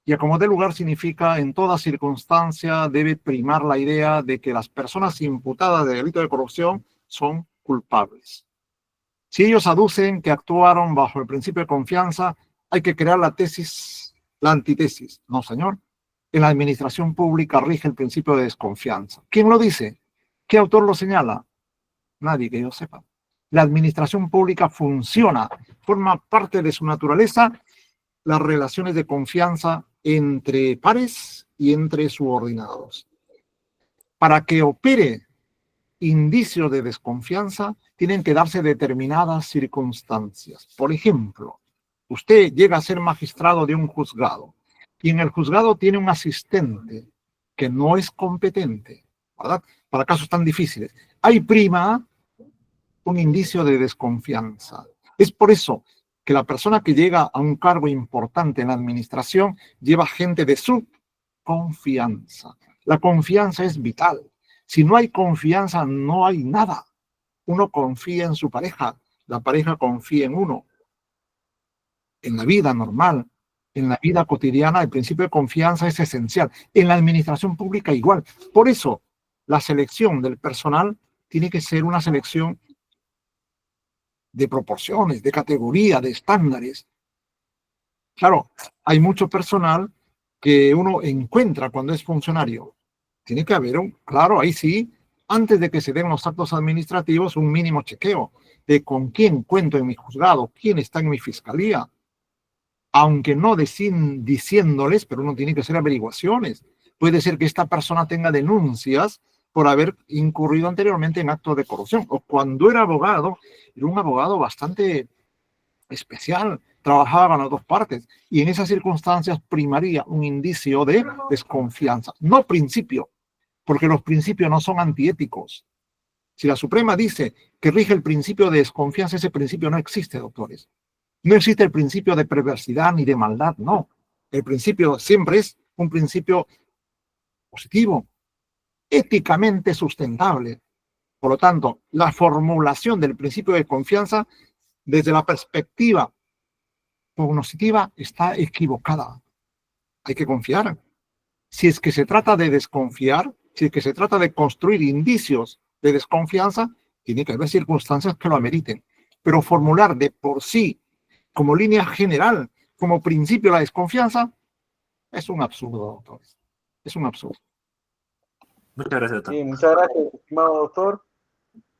Y a como dé lugar significa en toda circunstancia debe primar la idea de que las personas imputadas de delito de corrupción son culpables. Si ellos aducen que actuaron bajo el principio de confianza, hay que crear la tesis, la antítesis. No, señor. En la administración pública rige el principio de desconfianza. ¿Quién lo dice? ¿Qué autor lo señala? Nadie que yo sepa. La administración pública funciona, forma parte de su naturaleza las relaciones de confianza entre pares y entre subordinados. Para que opere indicios de desconfianza, tienen que darse determinadas circunstancias. Por ejemplo, usted llega a ser magistrado de un juzgado y en el juzgado tiene un asistente que no es competente, ¿verdad? Para casos tan difíciles. Hay prima un indicio de desconfianza. Es por eso que la persona que llega a un cargo importante en la administración lleva gente de su confianza. La confianza es vital. Si no hay confianza, no hay nada. Uno confía en su pareja, la pareja confía en uno. En la vida normal, en la vida cotidiana, el principio de confianza es esencial. En la administración pública igual. Por eso, la selección del personal tiene que ser una selección de proporciones, de categoría, de estándares. Claro, hay mucho personal que uno encuentra cuando es funcionario. Tiene que haber claro, ahí sí, antes de que se den los actos administrativos, un mínimo chequeo de con quién cuento en mi juzgado, quién está en mi fiscalía. Aunque no diciéndoles, pero uno tiene que hacer averiguaciones. Puede ser que esta persona tenga denuncias por haber incurrido anteriormente en actos de corrupción. O cuando era abogado, era un abogado bastante especial, trabajaba con las dos partes. Y en esas circunstancias primaría un indicio de desconfianza. No principio, porque los principios no son antiéticos. Si la Suprema dice que rige el principio de desconfianza, ese principio no existe, doctores. No existe el principio de perversidad ni de maldad, no. El principio siempre es un principio positivo, éticamente sustentable. Por lo tanto, la formulación del principio de confianza desde la perspectiva cognoscitiva está equivocada. Hay que confiar. Si es que se trata de desconfiar, si es que se trata de construir indicios de desconfianza, tiene que haber circunstancias que lo ameriten. Pero formular de por sí, como línea general, como principio la desconfianza, es un absurdo, doctores. Es un absurdo. Muchas gracias, doctor. Sí, muchas gracias, estimado doctor.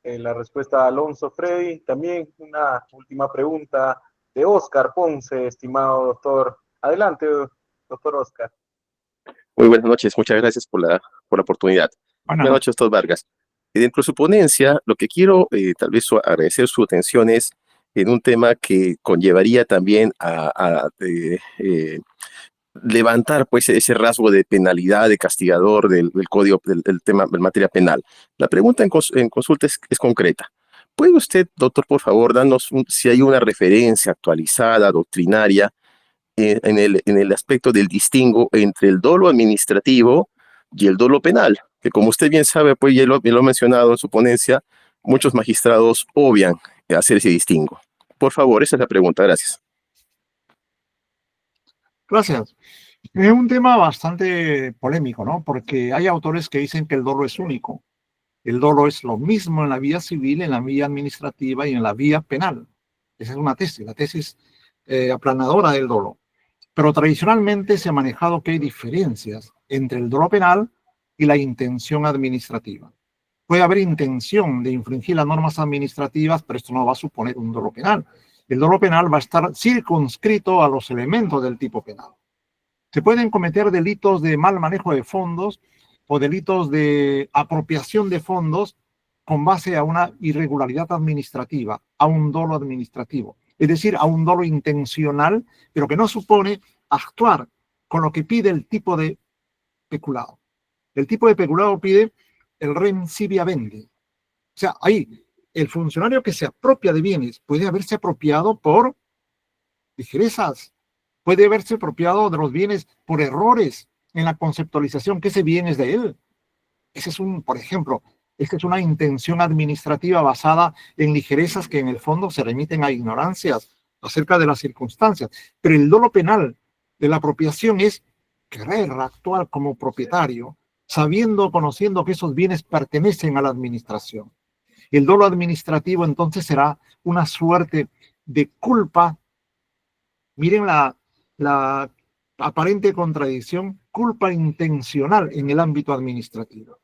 La respuesta a Alonso Freddy. También una última pregunta de Oscar Ponce, estimado doctor. Adelante, doctor Oscar. Muy buenas noches, muchas gracias por la oportunidad. Buenas noches, doctor Vargas. Dentro de su ponencia, lo que quiero tal vez agradecer su atención es en un tema que conllevaría también a levantar pues ese rasgo de penalidad, de castigador del código, del tema de materia penal. La pregunta en consulta es concreta. ¿Puede usted, doctor, por favor, darnos si hay una referencia actualizada, doctrinaria, en el aspecto del distingo entre el dolo administrativo y el dolo penal? Que como usted bien sabe, pues ya lo ha mencionado en su ponencia, muchos magistrados obvian hacer ese distingo. Por favor, esa es la pregunta. Gracias. Gracias. Es un tema bastante polémico, ¿no? Porque hay autores que dicen que el dolo es único. El dolo es lo mismo en la vía civil, en la vía administrativa y en la vía penal. Esa es una tesis, la tesis aplanadora del dolo. Pero tradicionalmente se ha manejado que hay diferencias entre el dolo penal y la intención administrativa. Puede haber intención de infringir las normas administrativas, pero esto no va a suponer un dolo penal. El dolo penal va a estar circunscrito a los elementos del tipo penal. Se pueden cometer delitos de mal manejo de fondos o delitos de apropiación de fondos con base a una irregularidad administrativa, a un dolo administrativo. Es decir, a un dolo intencional, pero que no supone actuar con lo que pide el tipo de peculado. El tipo de peculado pide el rem sibi habendi. O sea, ahí el funcionario que se apropia de bienes puede haberse apropiado por ligerezas, puede haberse apropiado de los bienes por errores en la conceptualización que ese bien es de él. Ese es por ejemplo, esta es una intención administrativa basada en ligerezas que en el fondo se remiten a ignorancias acerca de las circunstancias. Pero el dolo penal de la apropiación es querer actuar como propietario, sabiendo, conociendo que esos bienes pertenecen a la administración. El dolo administrativo entonces será una suerte de culpa. Miren la aparente contradicción, culpa intencional en el ámbito administrativo.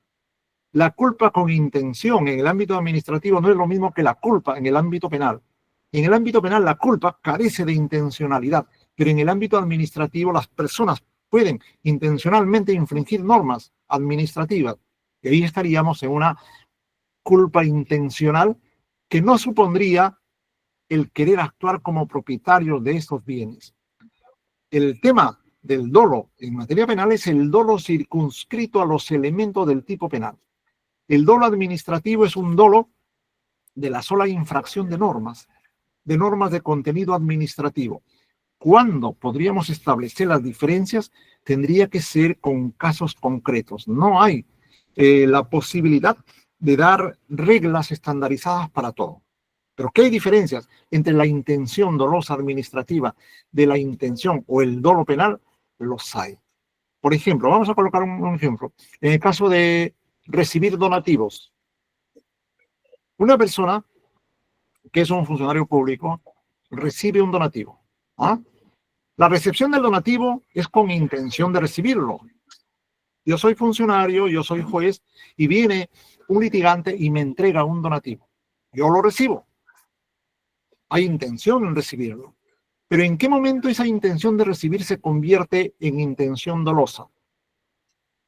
La culpa con intención en el ámbito administrativo no es lo mismo que la culpa en el ámbito penal. En el ámbito penal la culpa carece de intencionalidad, pero en el ámbito administrativo las personas pueden intencionalmente infringir normas administrativas. Y ahí estaríamos en una culpa intencional que no supondría el querer actuar como propietarios de estos bienes. El tema del dolo en materia penal es el dolo circunscrito a los elementos del tipo penal. El dolo administrativo es un dolo de la sola infracción de normas de contenido administrativo. ¿Cuándo podríamos establecer las diferencias? Tendría que ser con casos concretos. No hay la posibilidad de dar reglas estandarizadas para todo. Pero ¿qué hay diferencias entre la intención dolosa administrativa de la intención o el dolo penal? Los hay. Por ejemplo, vamos a colocar un ejemplo. En el caso de recibir donativos, una persona que es un funcionario público recibe un donativo. ¿Ah? La recepción del donativo es con intención de recibirlo. Yo soy funcionario, yo soy juez, y viene un litigante y me entrega un donativo. Yo lo recibo. Hay intención en recibirlo. Pero ¿en qué momento esa intención de recibir se convierte en intención dolosa?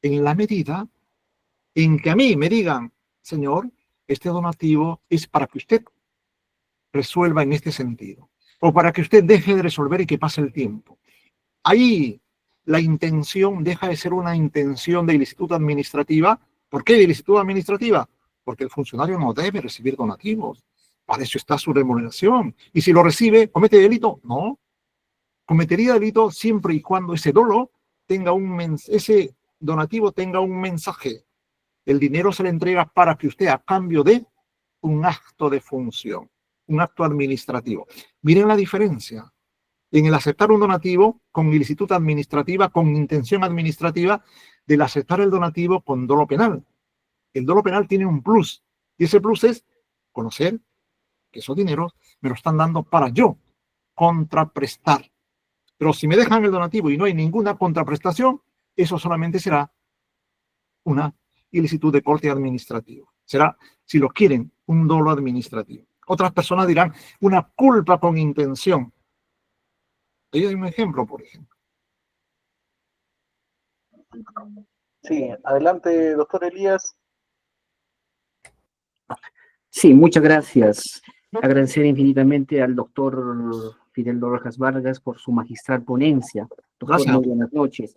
En la medida en que a mí me digan, señor, este donativo es para que usted resuelva en este sentido, o para que usted deje de resolver y que pase el tiempo. Ahí la intención deja de ser una intención de ilicitud administrativa. ¿Por qué de ilicitud administrativa? Porque el funcionario no debe recibir donativos. Para eso está su remuneración. Y si lo recibe, ¿comete delito? No. Cometería delito siempre y cuando ese dolo tenga ese donativo tenga un mensaje. El dinero se le entrega para que usted, a cambio de un acto de función, un acto administrativo. Miren la diferencia en el aceptar un donativo con ilicitud administrativa, con intención administrativa, del aceptar el donativo con dolo penal. El dolo penal tiene un plus, y ese plus es conocer que esos dineros me lo están dando para yo contraprestar. Pero si me dejan el donativo y no hay ninguna contraprestación, eso solamente será una ilicitud de corte administrativo. Será, si lo quieren, un dolo administrativo. Otras personas dirán una culpa con intención. Ahí hay un ejemplo, por ejemplo. Sí, adelante, doctor Elías. Sí, muchas gracias. Agradecer infinitamente al doctor Fidel Rojas Vargas por su magistral ponencia. Doctor, Gracias. muy buenas noches.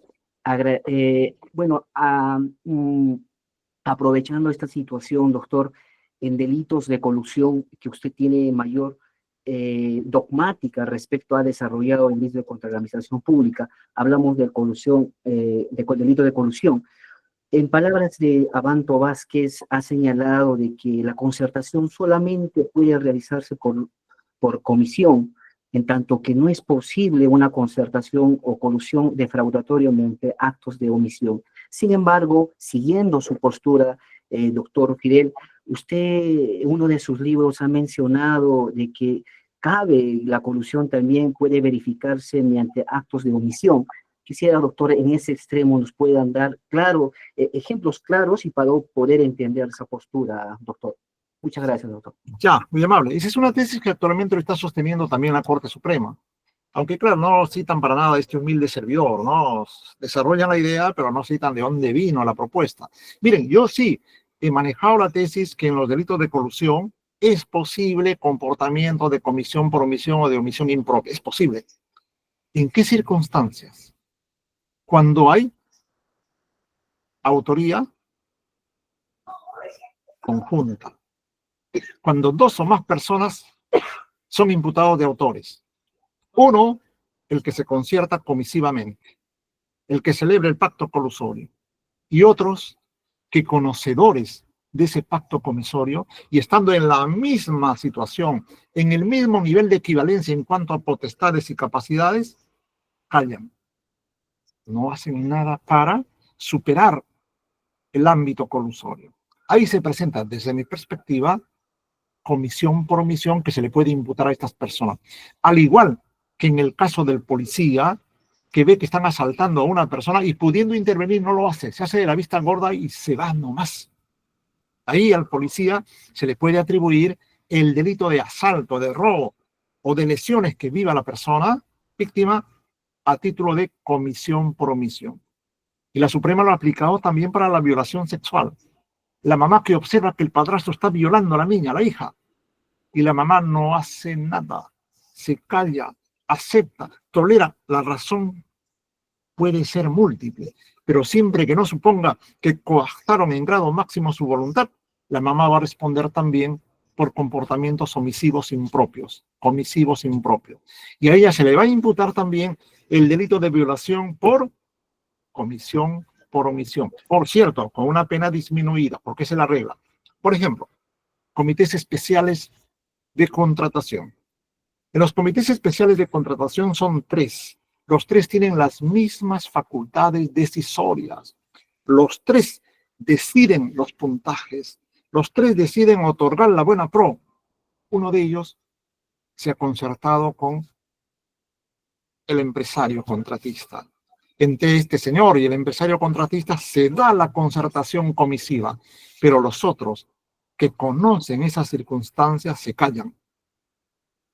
Aprovechando esta situación, doctor, en delitos de colusión que usted tiene mayor dogmática respecto a desarrollado el delito contra la administración pública, hablamos de colusión, delito de colusión. En palabras de Abanto Vázquez, ha señalado de que la concertación solamente puede realizarse por comisión, en tanto que no es posible una concertación o colusión defraudatoria mediante actos de omisión. Sin embargo, siguiendo su postura, doctor Fidel, usted, uno de sus libros ha mencionado de que la colusión también puede verificarse mediante actos de omisión. Quisiera, doctor, en ese extremo nos puedan dar ejemplos claros y para poder entender esa postura, doctor. Muchas gracias, doctor. Ya, muy amable. Esa es una tesis que actualmente lo está sosteniendo también la Corte Suprema. Aunque, claro, no citan para nada este humilde servidor, ¿no? Desarrollan la idea, pero no citan de dónde vino la propuesta. Miren, yo sí he manejado la tesis que en los delitos de colusión es posible comportamiento de comisión por omisión o de omisión impropia. Es posible. ¿En qué circunstancias? Cuando hay autoría conjunta. Cuando dos o más personas son imputados de autores. Uno, el que se concierta comisivamente, el que celebra el pacto colusorio, y otros que conocedores de ese pacto comisorio y estando en la misma situación, en el mismo nivel de equivalencia en cuanto a potestades y capacidades, callan. no hacen nada para superar el ámbito colusorio. Ahí se presenta, desde mi perspectiva, comisión por omisión que se le puede imputar a estas personas. Al igual que en el caso del policía, que ve que están asaltando a una persona y pudiendo intervenir no lo hace, se hace de la vista gorda y se va nomás. Ahí al policía se le puede atribuir el delito de asalto, de robo o de lesiones que viva la persona víctima a título de comisión por omisión. Y la Suprema lo ha aplicado también para la violación sexual. La mamá que observa que el padrastro está violando a la niña, a la hija, y la mamá no hace nada, se calla, acepta, tolera. La razón puede ser múltiple, pero siempre que no suponga que coartaron en grado máximo su voluntad, la mamá va a responder también por comportamientos omisivos impropios, comisivos impropios. Y a ella se le va a imputar también el delito de violación por comisión por omisión. Por cierto, con una pena disminuida, porque esa es la regla. Por ejemplo, comités especiales de contratación. En los comités especiales de contratación son 3. Los 3 tienen las mismas facultades decisorias. Los 3 deciden los puntajes. Los 3 deciden otorgar la buena pro. Uno de ellos se ha concertado con el empresario contratista. Entre este señor y el empresario contratista se da la concertación comisiva, pero los otros que conocen esas circunstancias se callan.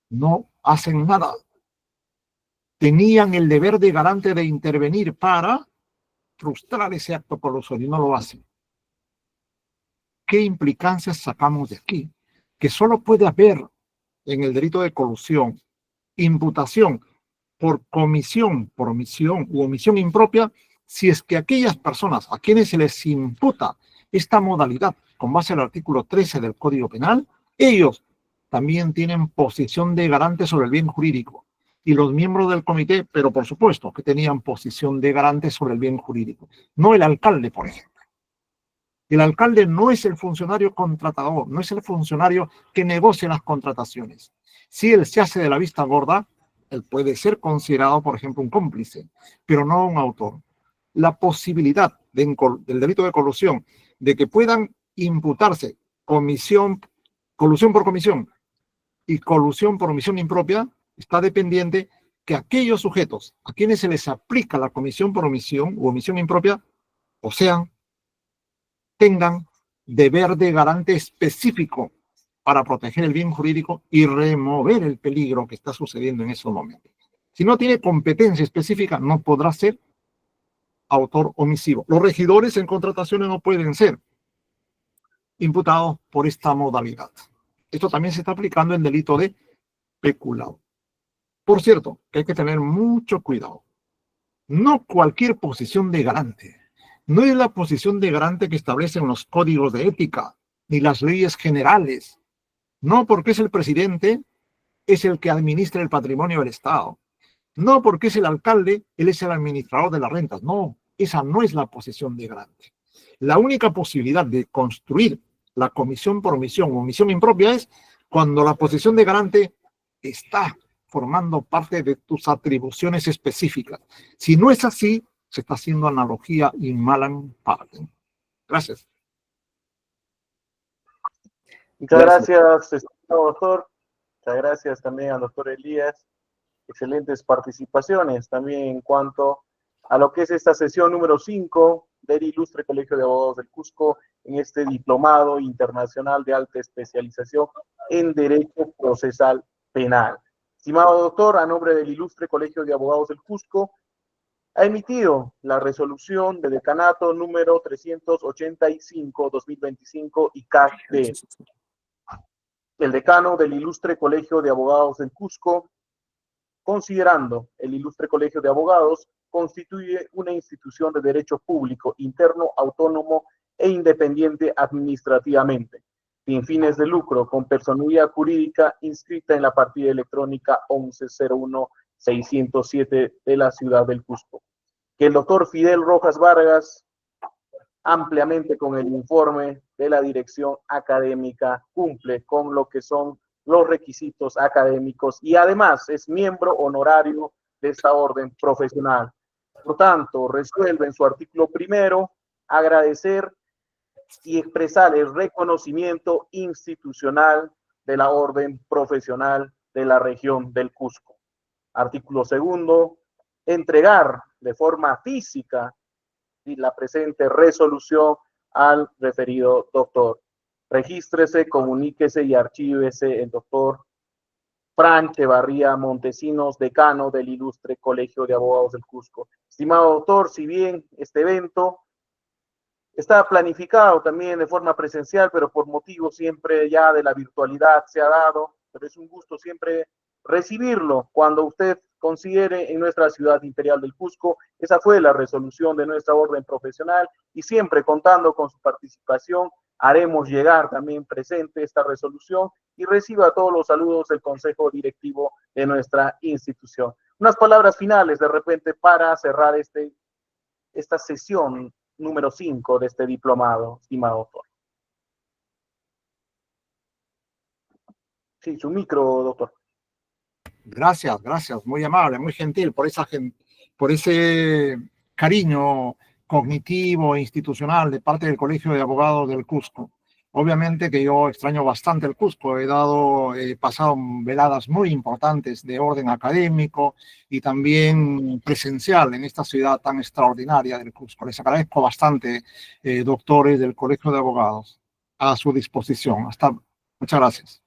No hacen nada. Tenían el deber de garante de intervenir para frustrar ese acto colusorio y no lo hacen. ¿Qué implicancias sacamos de aquí? Que solo puede haber en el delito de colusión imputación por comisión, por omisión u omisión impropia, si es que aquellas personas a quienes se les imputa esta modalidad con base al artículo 13 del Código Penal, ellos también tienen posición de garante sobre el bien jurídico. Y los miembros del comité, pero por supuesto que tenían posición de garante sobre el bien jurídico. No el alcalde, por ejemplo. El alcalde no es el funcionario contratador, no es el funcionario que negocia las contrataciones. Si él se hace de la vista gorda, él puede ser considerado, por ejemplo, un cómplice, pero no un autor. La posibilidad del delito de colusión, de que puedan imputarse colusión por comisión y colusión por omisión impropia, está dependiente que aquellos sujetos a quienes se les aplica la comisión por omisión u omisión impropia, o sean, tengan deber de garante específico para proteger el bien jurídico y remover el peligro que está sucediendo en esos momentos. Si no tiene competencia específica, no podrá ser autor omisivo. Los regidores en contrataciones no pueden ser imputados por esta modalidad. Esto también se está aplicando en delito de peculado. Por cierto, que hay que tener mucho cuidado. No cualquier posición de garante. No es la posición de garante que establecen los códigos de ética ni las leyes generales. No porque es el presidente, es el que administra el patrimonio del Estado. No porque es el alcalde, él es el administrador de las rentas. No, esa no es la posición de garante. La única posibilidad de construir la comisión por omisión o omisión impropia es cuando la posición de garante está formando parte de tus atribuciones específicas. Si no es así, se está haciendo analogía y malan parte. Gracias. Muchas gracias, estimado doctor. Muchas gracias también al doctor Elías. Excelentes participaciones también en cuanto a lo que es esta sesión número 5 del Ilustre Colegio de Abogados del Cusco en este diplomado internacional de alta especialización en Derecho Procesal Penal. Estimado doctor, a nombre del Ilustre Colegio de Abogados del Cusco, ha emitido la resolución de decanato número 385-2025 ICAC-D. El decano del Ilustre Colegio de Abogados del Cusco, considerando el Ilustre Colegio de Abogados constituye una institución de derecho público, interno, autónomo e independiente administrativamente, sin fines de lucro, con personalidad jurídica inscrita en la partida electrónica 1101-607 de la ciudad del Cusco. Que el doctor Fidel Rojas Vargas, ampliamente con el informe de la dirección académica, cumple con lo que son los requisitos académicos y además es miembro honorario de esta orden profesional. Por tanto, resuelve en su artículo primero agradecer y expresar el reconocimiento institucional de la orden profesional de la región del Cusco. Artículo segundo, entregar de forma física la presente resolución al referido doctor. Regístrese, comuníquese y archívese el doctor Fran Echevarría Montesinos, decano del Ilustre Colegio de Abogados del Cusco. Estimado doctor, si bien este evento está planificado también de forma presencial, pero por motivos siempre ya de la virtualidad se ha dado, pero es un gusto siempre recibirlo cuando usted considere en nuestra ciudad imperial del Cusco. Esa fue la resolución de nuestra orden profesional y siempre contando con su participación haremos llegar también presente esta resolución y reciba todos los saludos del Consejo Directivo de nuestra institución. Unas palabras finales de repente para cerrar esta sesión número 5 de este diplomado, estimado doctor. Sí, su micro, doctor. Gracias, muy amable, muy gentil por por ese cariño cognitivo e institucional de parte del Colegio de Abogados del Cusco. Obviamente que yo extraño bastante el Cusco, he pasado veladas muy importantes de orden académico y también presencial en esta ciudad tan extraordinaria del Cusco. Les agradezco bastante, doctores del Colegio de Abogados, a su disposición. Muchas gracias.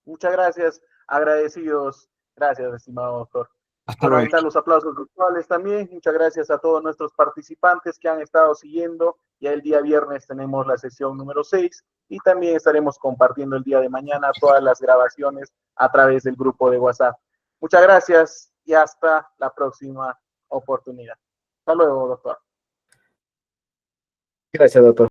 Muchas gracias, agradecidos. Gracias, estimado doctor. Hasta Bueno, ahí luego. están los aplausos virtuales también. Muchas gracias a todos nuestros participantes que han estado siguiendo. Ya el día viernes tenemos la sesión número 6 y también estaremos compartiendo el día de mañana todas las grabaciones a través del grupo de WhatsApp. Muchas gracias y hasta la próxima oportunidad. Hasta luego, doctor. Gracias, doctor.